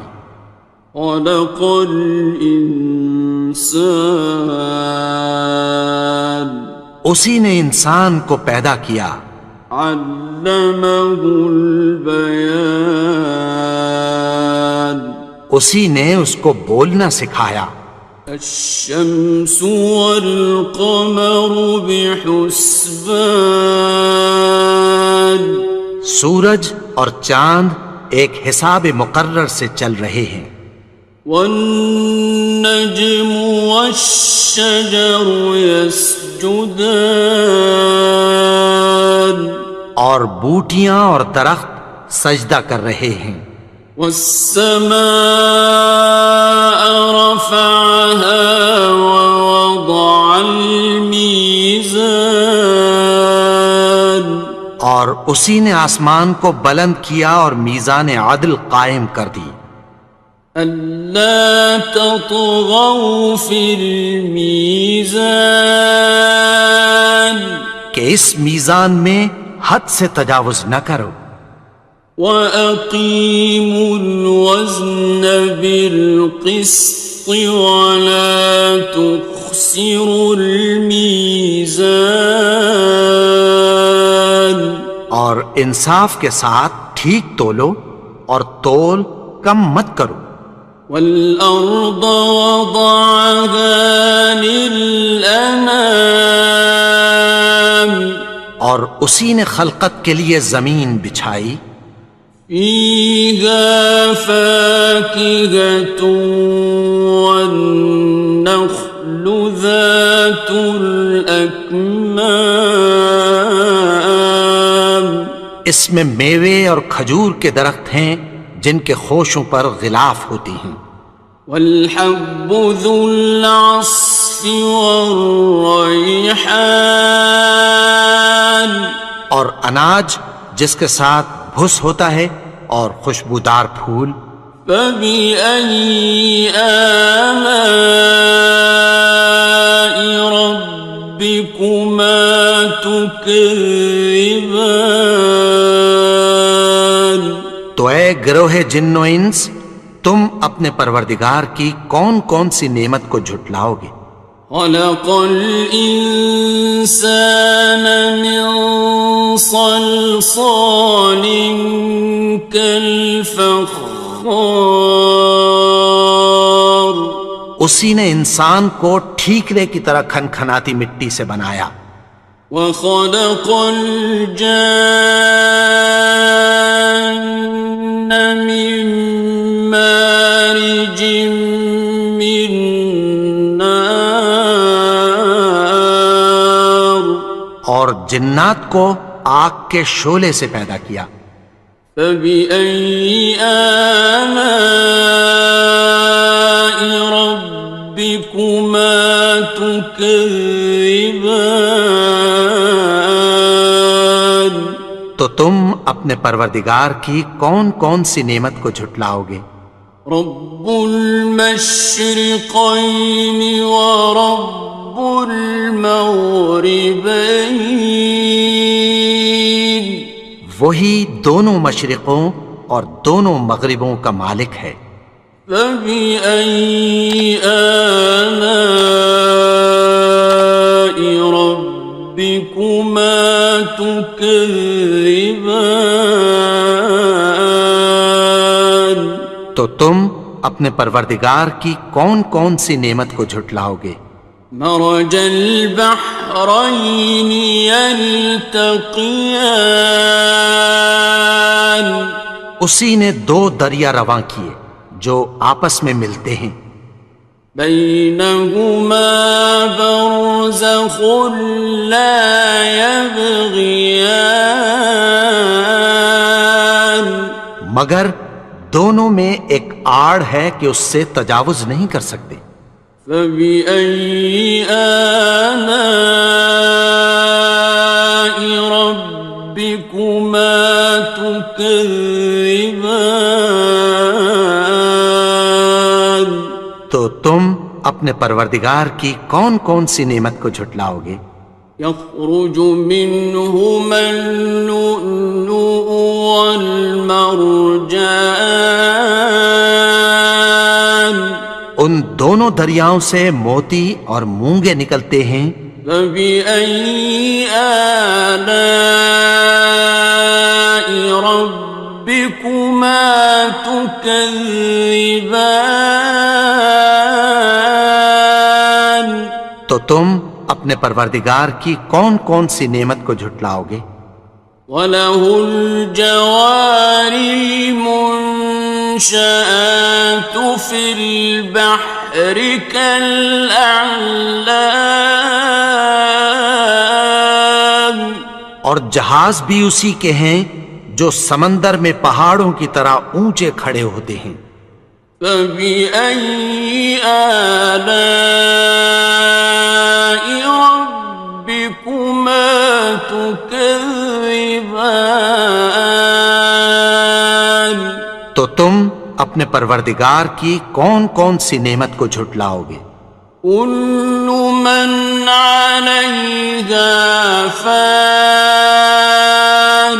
خلق الانسان اسی نے انسان کو پیدا کیا۔ علمہ البیان اسی نے اس کو بولنا سکھایا۔ الشمس والقمر بحسبان سورج اور چاند ایک حساب مقرر سے چل رہے ہیں۔ والنجم والشجر يسجدان اور بوٹیاں اور درخت سجدہ کر رہے ہیں۔ والسماء رفعها ووضع الميزان اور اسی نے آسمان کو بلند کیا اور میزان عدل قائم کر دی۔ ألا تطغوا في الميزان کہ اس میزان میں حد سے تجاوز نہ کرو۔ وَأَقِيمُوا الْوَزْنَ بِالْقِسْطِ وَلَا تُخْسِرُوا الْمِيزَانَ اور انصاف کے ساتھ ٹھیک تولو اور تول کم مت کرو۔ وَالْأَرْضَ وَضَعَهَا لِلْأَنَامِ اور اسی نے خلقت کے لیے زمین بچھائی۔ فِيهَا فَاكِهَةٌ وَالنَّخْلُ ذَاتُ الْأَكْمَامِ اس میں میوے اور کھجور کے درخت ہیں جن کے خوشوں پر غلاف ہوتی ہیں۔ وَالْحَبُّ ذُو الْعَصْفِ وَالرَّيْحَانِ اور اناج جس کے ساتھ بھس ہوتا ہے اور خوشبودار پھول۔ فَبِأَيِّ آلَاءِ رَبِّكُمَا تُكَذِّبَانِ تو اے گروہ جن و انس، تم اپنے پروردگار کی کون کون سی نعمت کو جھٹلاؤ گے؟ خلق الإنسان من صلصال كالفخار اسی نے انسان کو ٹھیکرے کی طرح کھنکھناتی مٹی سے بنایا۔ وخلق الجان من مارج من نار اور جنات کو آگ کے شعلے سے پیدا کیا۔ فبأي آلاء ربكما تكذبان تو تم اپنے پروردگار کی کون کون سی نعمت کو جھٹلاؤ گے؟ رب المشرقين ورب المغربين وہی دونوں مشرقوں اور دونوں مغربوں کا مالک ہے۔ فبأي آلاء ربكما تكذبان تو تم اپنے پروردگار کی کون کون سی نعمت کو جھٹلاؤ گے؟ مرج البحرين يلتقيان اسی نے دو دریا رواں کیے جو آپس میں ملتے ہیں، بينهما برزخ لا يبغيان مگر دونوں میں ایک آڑ ہے کہ اس سے تجاوز نہیں کر سکتے۔ فبأي آلاء ربكما تكذبان تو تم اپنے پروردگار کی کون کون سی نعمت کو جھٹلاؤ گے؟ يخرج منهما اللؤلؤ والمرجان ان دونوں دریاؤں سے موتی اور مونگے نکلتے ہیں۔ فبأي آلاء ربكما تكذبان تو تم اپنے پروردگار کی کون کون سی نعمت کو جھٹلاؤ گے؟ وَلَهُ الْجَوَارِ الْمُنشَآتُ فِي الْبَحْرِ كَالْأَعْلَامِ اور جہاز بھی اسی کے ہیں جو سمندر میں پہاڑوں کی طرح اونچے کھڑے ہوتے ہیں۔ فَبِأَيِّ آلَاءِ رَبِّكُمَا تُكَذِّبَانِ تو تم اپنے پروردگار کی کون کون سی نعمت کو جھٹلاؤ گے؟ كُلُّ مَنْ عَلَيْهَا فَانٍ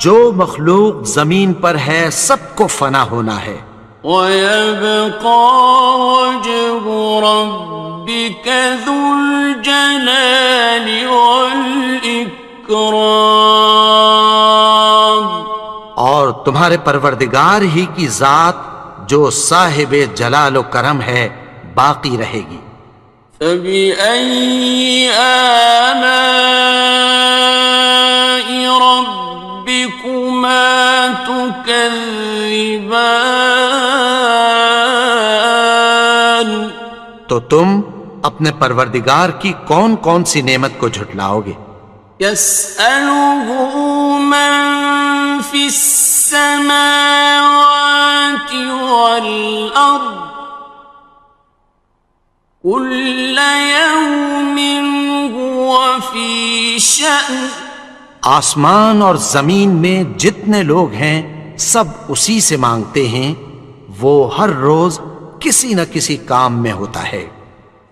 جو مخلوق زمین پر ہے سب کو فنا ہونا ہے، وَيَبْقَى وَجْهُ رَبِّكَ ذُو الْجَلَالِ وَالْإِكْرَامِ اور تمہارے پروردگار ہی کی ذات جو صاحب جلال و کرم ہے باقی رہے گی۔ فَبِأَيِّ آلَاءِ رَبِّكُمَا تُكَذِّبَانِ تو تم اپنے پروردگار کی کون کون سی نعمت کو جھٹلاؤ گے؟ يَسْأَلُهُ مَن فِي السَّمَاوَاتِ وَالْأَرْضِ كُلَّ يَوْمٍ هُوَ فِي شَأْنٍ آسمان اور زمین میں جتنے لوگ ہیں سب اسی سے مانگتے ہیں، وہ ہر روز کسی نہ کسی کام میں ہوتا ہے۔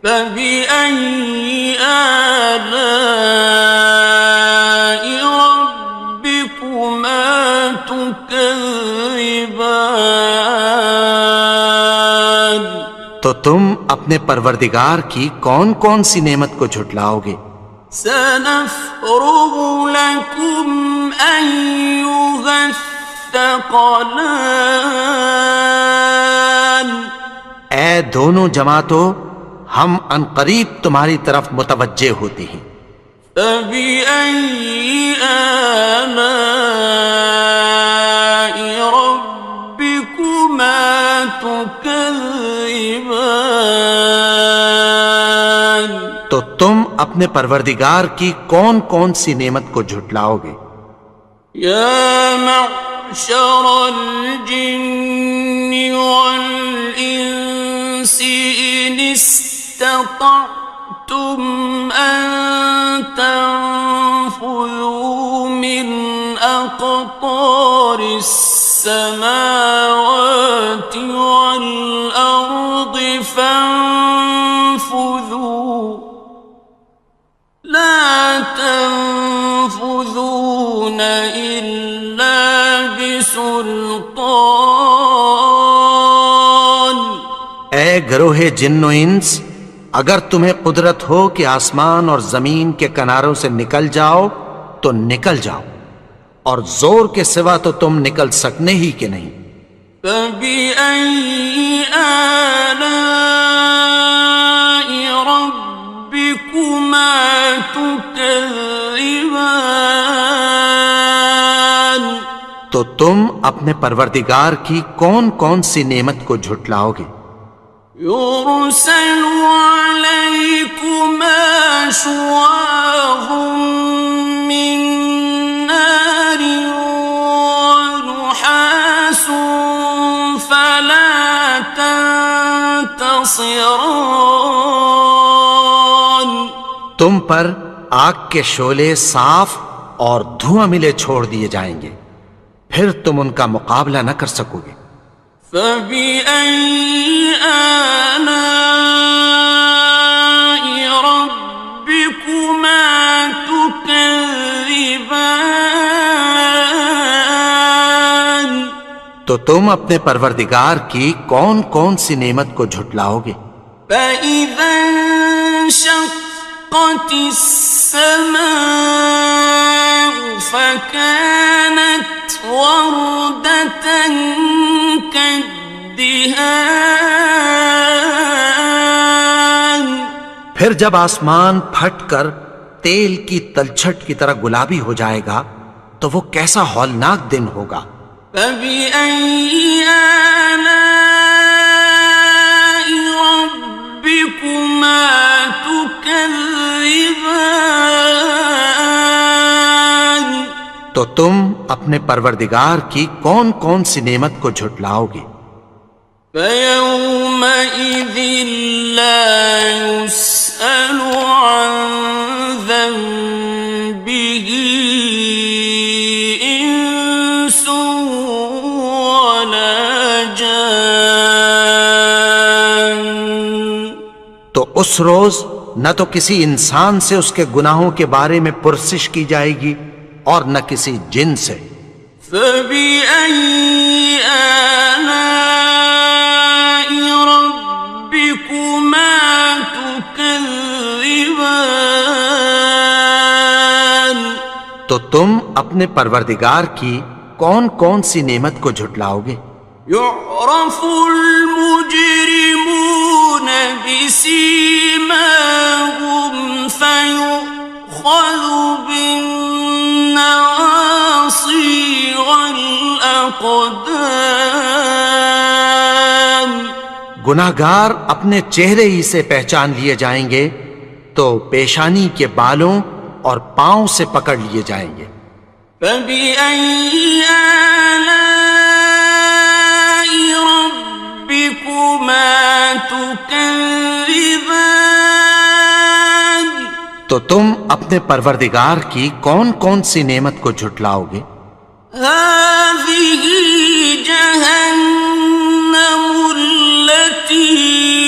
فَبِأَيِّ آلَاءِ رَبِّكُمَا تُكَذِّبَانِ تو تم اپنے پروردگار کی کون کون سی نعمت کو جھٹلاؤ گے؟ سَنَفْرُغُ لَكُمْ أَيُّهَ الثَّقَلَانِ اے دونوں جماعتوں، ہم عنقریب تمہاری طرف متوجہ ہوتے ہیں۔ فَبِأَيِّ آلَاءِ رَبِّكُمَا تُكَذِّبَانِ تو تم اپنے پروردگار کی کون کون سی نعمت کو جھٹلاؤ گے؟ يَا مَعْشَرَ الْجِنِّ وَالْإِنسِ إِنِ اسْتَطَعْتُمْ أَن تَنفُذُوا مِنْ أقطار السماوات والأرض فانفذوا لا تنفذون إلا بسلطان. اے گروہ جن و انس، اگر تمہیں قدرت ہو کہ آسمان اور زمین کے کناروں سے نکل جاؤ تو نکل جاؤ، اور زور کے سوا تو تم نکل سکنے ہی کہ نہیں. فَبِأَيِّ آلَاءِ رَبِّكُمَا تُكَذِّبَانِ. تو تم اپنے پروردگار کی کون کون سی نعمت کو جھٹلاؤ گے؟ يُرْسَلُ عَلَيْكُمَا شُوَاظٌ مِّن نَّارٍ وَنُحَاسٌ فَلَا تَنتَصِرَانِ. تم پر آگ کے شعلے صاف اور دھواں ملے چھوڑ دیے جائیں گے، پھر تم ان کا مقابلہ نہ کر سکو گے. فَبِأَيِّ آلَاءِ رَبِّكُمَا تُكَذِّبَانِ. تو تم اپنے پروردگار کی کون کون سی نعمت کو جھٹلاؤ گے؟ فَإِذَا انشَقَّتِ السَّمَاءُ فَكَانَتْ وَرْدَةً كَالدِّهَانِ. پھر جب آسمان پھٹ کر تیل کی تلچھٹ کی طرح گلابی ہو جائے گا تو وہ کیسا ہولناک دن ہوگا. فَبِأَيِّ آلَاءِ رَبِّكُمَا تُكَذِّبَانِ. تو تم اپنے پروردگار کی کون کون سی نعمت کو جھٹلاؤ گے؟ فَيَوْمَئِذٍ لَا يُسْأَلُ عَنْ ذَنبِهِ إِنسٌ وَلَا جَانٌ. تو اس روز نہ تو کسی انسان سے اس کے گناہوں کے بارے میں پرسش کی جائے گی اور نہ کسی جن سے. فَبِأَيِّ آلَاءِ رَبِّكُمَا تُكَذِّبَانِ. تو تم اپنے پروردگار کی کون کون سی نعمت کو جھٹلاؤ گے؟ يُعْرَفُ الْمُجْرِمُونَ بِسِيمَاهُمْ فَيُؤْخَذُ بِالنَّوَاصِي وَالْأَقْدَامِ. گناہگار اپنے چہرے ہی سے پہچان لیے جائیں گے تو پیشانی کے بالوں اور پاؤں سے پکڑ لیے جائیں گے. فَبِأَيِّ آلَاءِ رَبِّكُمَا تُكَذِّبَانِ. تو تم اپنے پروردگار کی کون کون سی نعمت کو جھٹلاؤ گے؟ هَٰذِهِ جَهَنَّمُ الَّتِي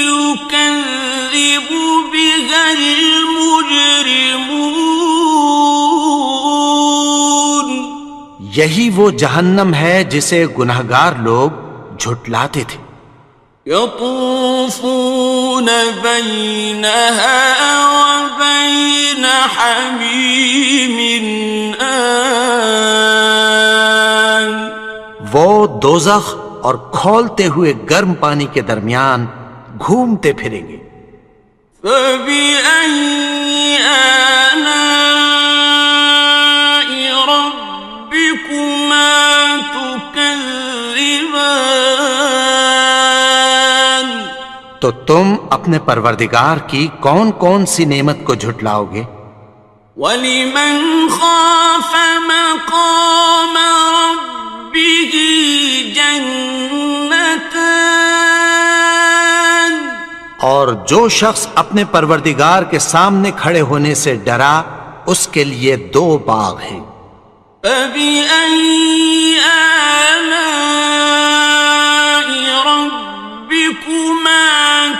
يُكَذِّبُ بِهَا الْمُجْرِمُونَ. یہی وہ جہنم ہے جسے گناہگار لوگ جھٹلاتے تھے. يَطُوفُونَ بَيْنَهَا وَبَيْنَ حَمِيمٍ آنٍ. وہ دوزخ اور کھولتے ہوئے گرم پانی کے درمیان گھومتے پھریں گے. فَبِأَيِّ آلَاءِ رَبِّكُمَا تُكَذِّبَانِ. تو تم اپنے پروردگار کی کون کون سی نعمت کو جھٹلاؤ گے؟ وَلِمَنْ خَافَ مَقَامَ رَبِّهِ جَنَّتَانِ. اور جو شخص اپنے پروردگار کے سامنے کھڑے ہونے سے ڈرا اس کے لیے 2 باغ ہیں. فبأي آلاء ربكما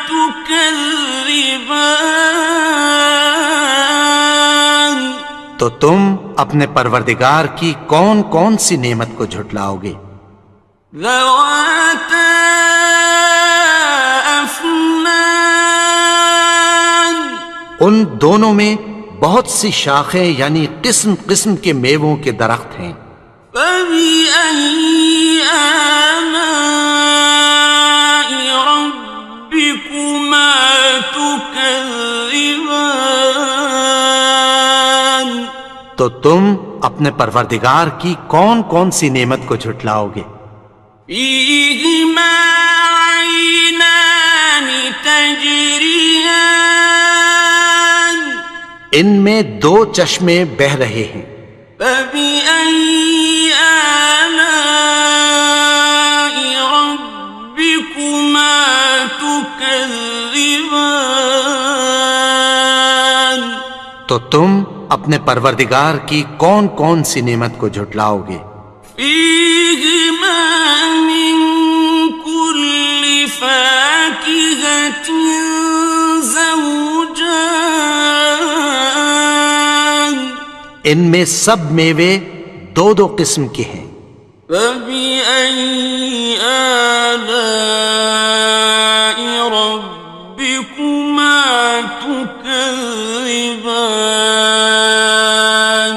تكذبان؟ تو تم اپنے پروردگار کی کون کون سی نعمت کو جھٹلاؤ گے؟ ذواتا افنان، ان دونوں میں بہت سی شاخیں یعنی قسم قسم کے میووں کے درخت ہیں۔ فبأي آلاء ربكما تكذبان؟ تو تم اپنے پروردگار کی کون کون سی نعمت کو جھٹلاؤ گے؟ فيهما عينان تجريان، ان میں دو چشمے بہہ رہے ہیں۔ فبأي آلاء ربكما تكذبان؟ تو تم اپنے پروردگار کی کون کون سی نعمت کو جھٹلاؤ گے؟ فيهما من كل فاكهة زوجان، ان میں سب میوے دو دو قسم کے ہیں۔ فبأي آلاء ربكما تكذبان؟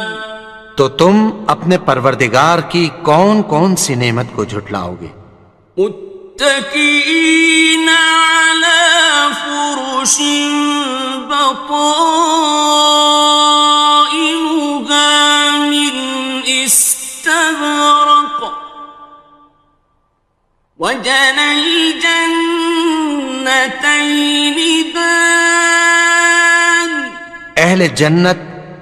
تو تم اپنے پروردگار کی کون کون سی نعمت کو جھٹلاؤ گے؟ متكئين على فرش بطائنها من استبرق، وجنى الجنتين دان، اہل جنت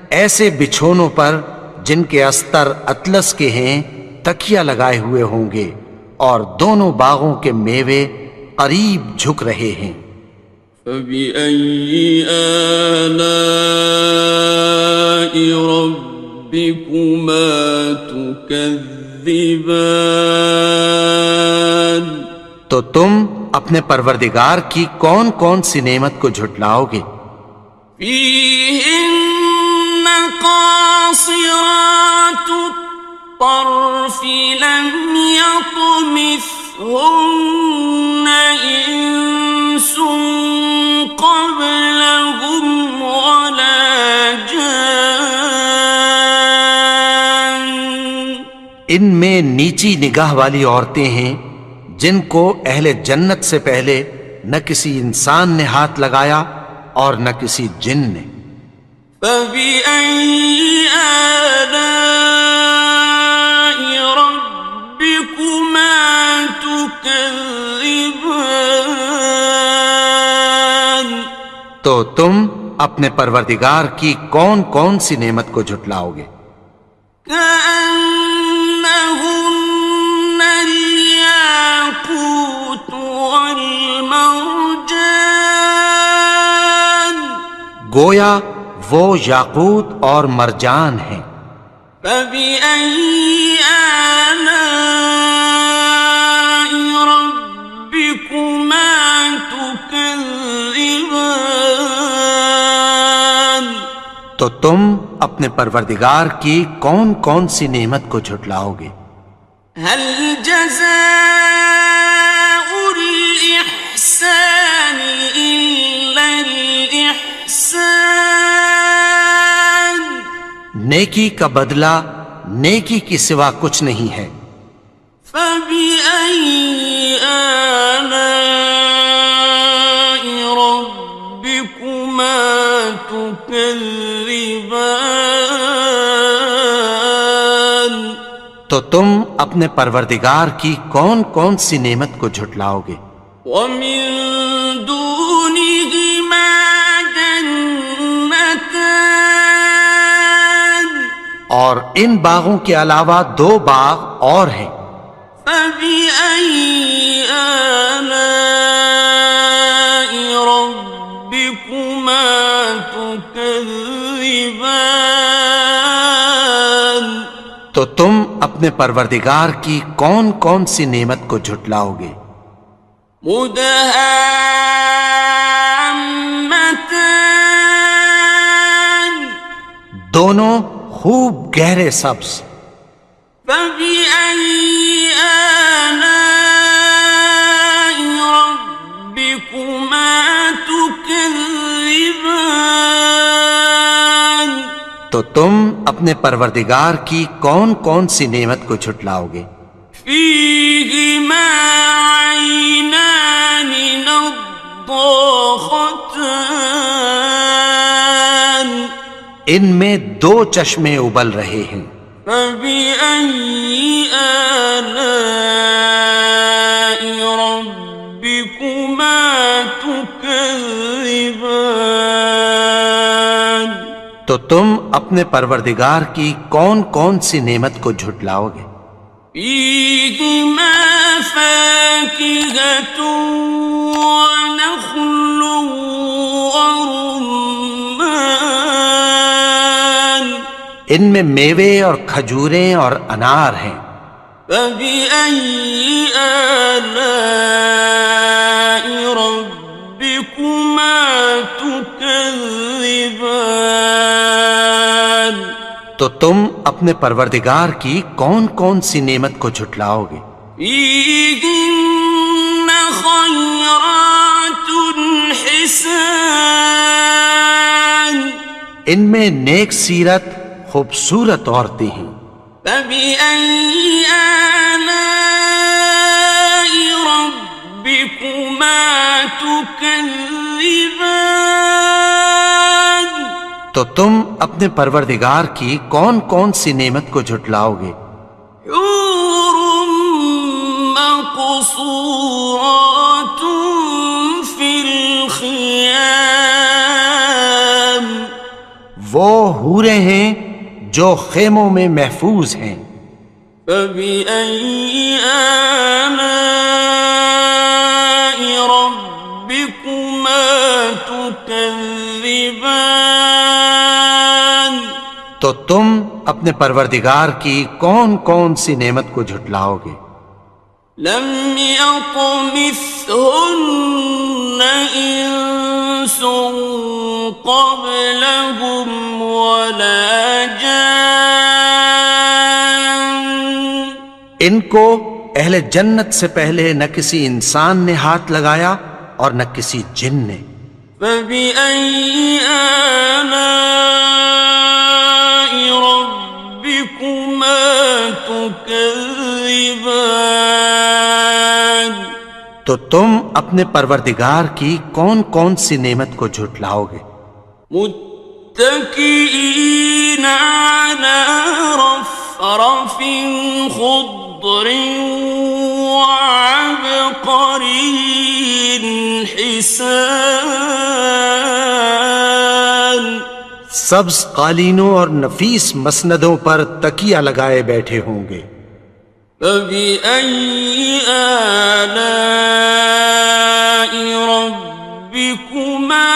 ایسے بچھونوں پر جن کے استر اطلس کے ہیں تکیہ لگائے ہوئے ہوں گے، اور دونوں باغوں کے میوے قریب جھک رہے ہیں۔ فبأي آلاء ربكما تكذبان؟ تو تم اپنے پروردگار کی کون کون سی نعمت کو جھٹلاؤ گے؟ فيهن قاصرات الطرف لم يطمثهن إنس قبلهم ولا جان، ان میں نیچی نگاہ والی عورتیں ہیں جن کو اہل جنت سے پہلے نہ کسی انسان نے ہاتھ لگایا اور نہ کسی جن نے۔ فبأي آلاء ربكما تكذبان؟ تو تم اپنے پروردگار کی کون کون سی نعمت کو جھٹلاؤ گے؟ كأنهن الياقوت والمرجان، گویا وہ یاقوت اور مرجان ہیں۔ فبأي آلاء ربكما تكذبان؟ تو تم اپنے پروردگار کی کون کون سی نعمت کو جھٹلاؤ گے؟ هل جزاء الإحسان إلا الإحسان؟ نیکی کا بدلہ نیکی کی سوا کچھ نہیں ہے۔ فبأي آلاء ربكما تكذبان؟ تو تم اپنے پروردگار کی کون کون سی نعمت کو جھٹلاؤ گے؟ ومن دونهما جنتان، اور ان باغوں کے علاوہ دو باغ اور ہیں۔ فبأي آلاء ربكما تكذبان؟ تو تم اپنے پروردگار کی کون کون سی نعمت کو جھٹلاؤ گے؟ مدہامتان دونوں خوب گہرے سبز. فبأي آلاء ربكما تكذبان تو تم اپنے پروردگار کی کون کون سی نعمت کو جھٹلاؤ گے؟ فيهما عينان نضاختان ان میں دو چشمے ابل رہے ہیں. فبأي آلاء ربكما تكذبان تو تم اپنے پروردگار کی کون کون سی نعمت کو جھٹلاؤ گے؟ فيهما فاكهة ونخل ورمان ان میں میوے اور کھجوریں اور انار ہیں. فبأي آلاء ربكما تكذبان تو تم اپنے پروردگار کی کون کون سی نعمت کو جھٹلاؤ گے؟ فيهن خيرات حسان ان میں نیک سیرت خوبصورت عورتیں ہیں. فبأي آلاء ربكما تكذبان تو تم اپنے پروردگار کی کون کون سی نعمت کو جھٹلاؤ گے؟ حور مقصورات في الخيام وہ حوریں ہیں جو خیموں میں محفوظ ہیں. فبأي آلاء ربكما تكذبان تو تم اپنے پروردگار کی کون کون سی نعمت کو جھٹلاؤ گے؟ لم يطمثهن إنس قبلهم ولا جان ان کو اہل جنت سے پہلے نہ کسی انسان نے ہاتھ لگایا اور نہ کسی جن نے. فبأي آلاء ربكما تكذبان تو تم اپنے پروردگار کی کون کون سی نعمت کو جھٹلاؤ گے؟ متكئين على رفرف خضر وعبقري حسان سبز قالینوں اور نفیس مسندوں پر تکیہ لگائے بیٹھے ہوں گے. فبأي آلاء ربكما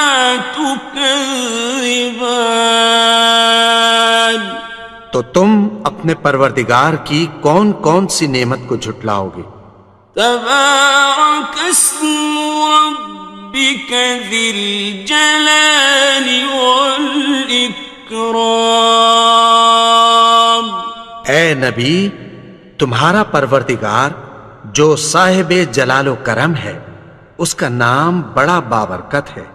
تكذبان تو تم اپنے پروردگار کی کون کون سی نعمت کو جھٹلاؤ گے؟ تبارك اسم ربك ذي الجلال والإكرام اے نبی، تمہارا پروردگار جو صاحب جلال و کرم ہے، اس کا نام بڑا بابرکت ہے.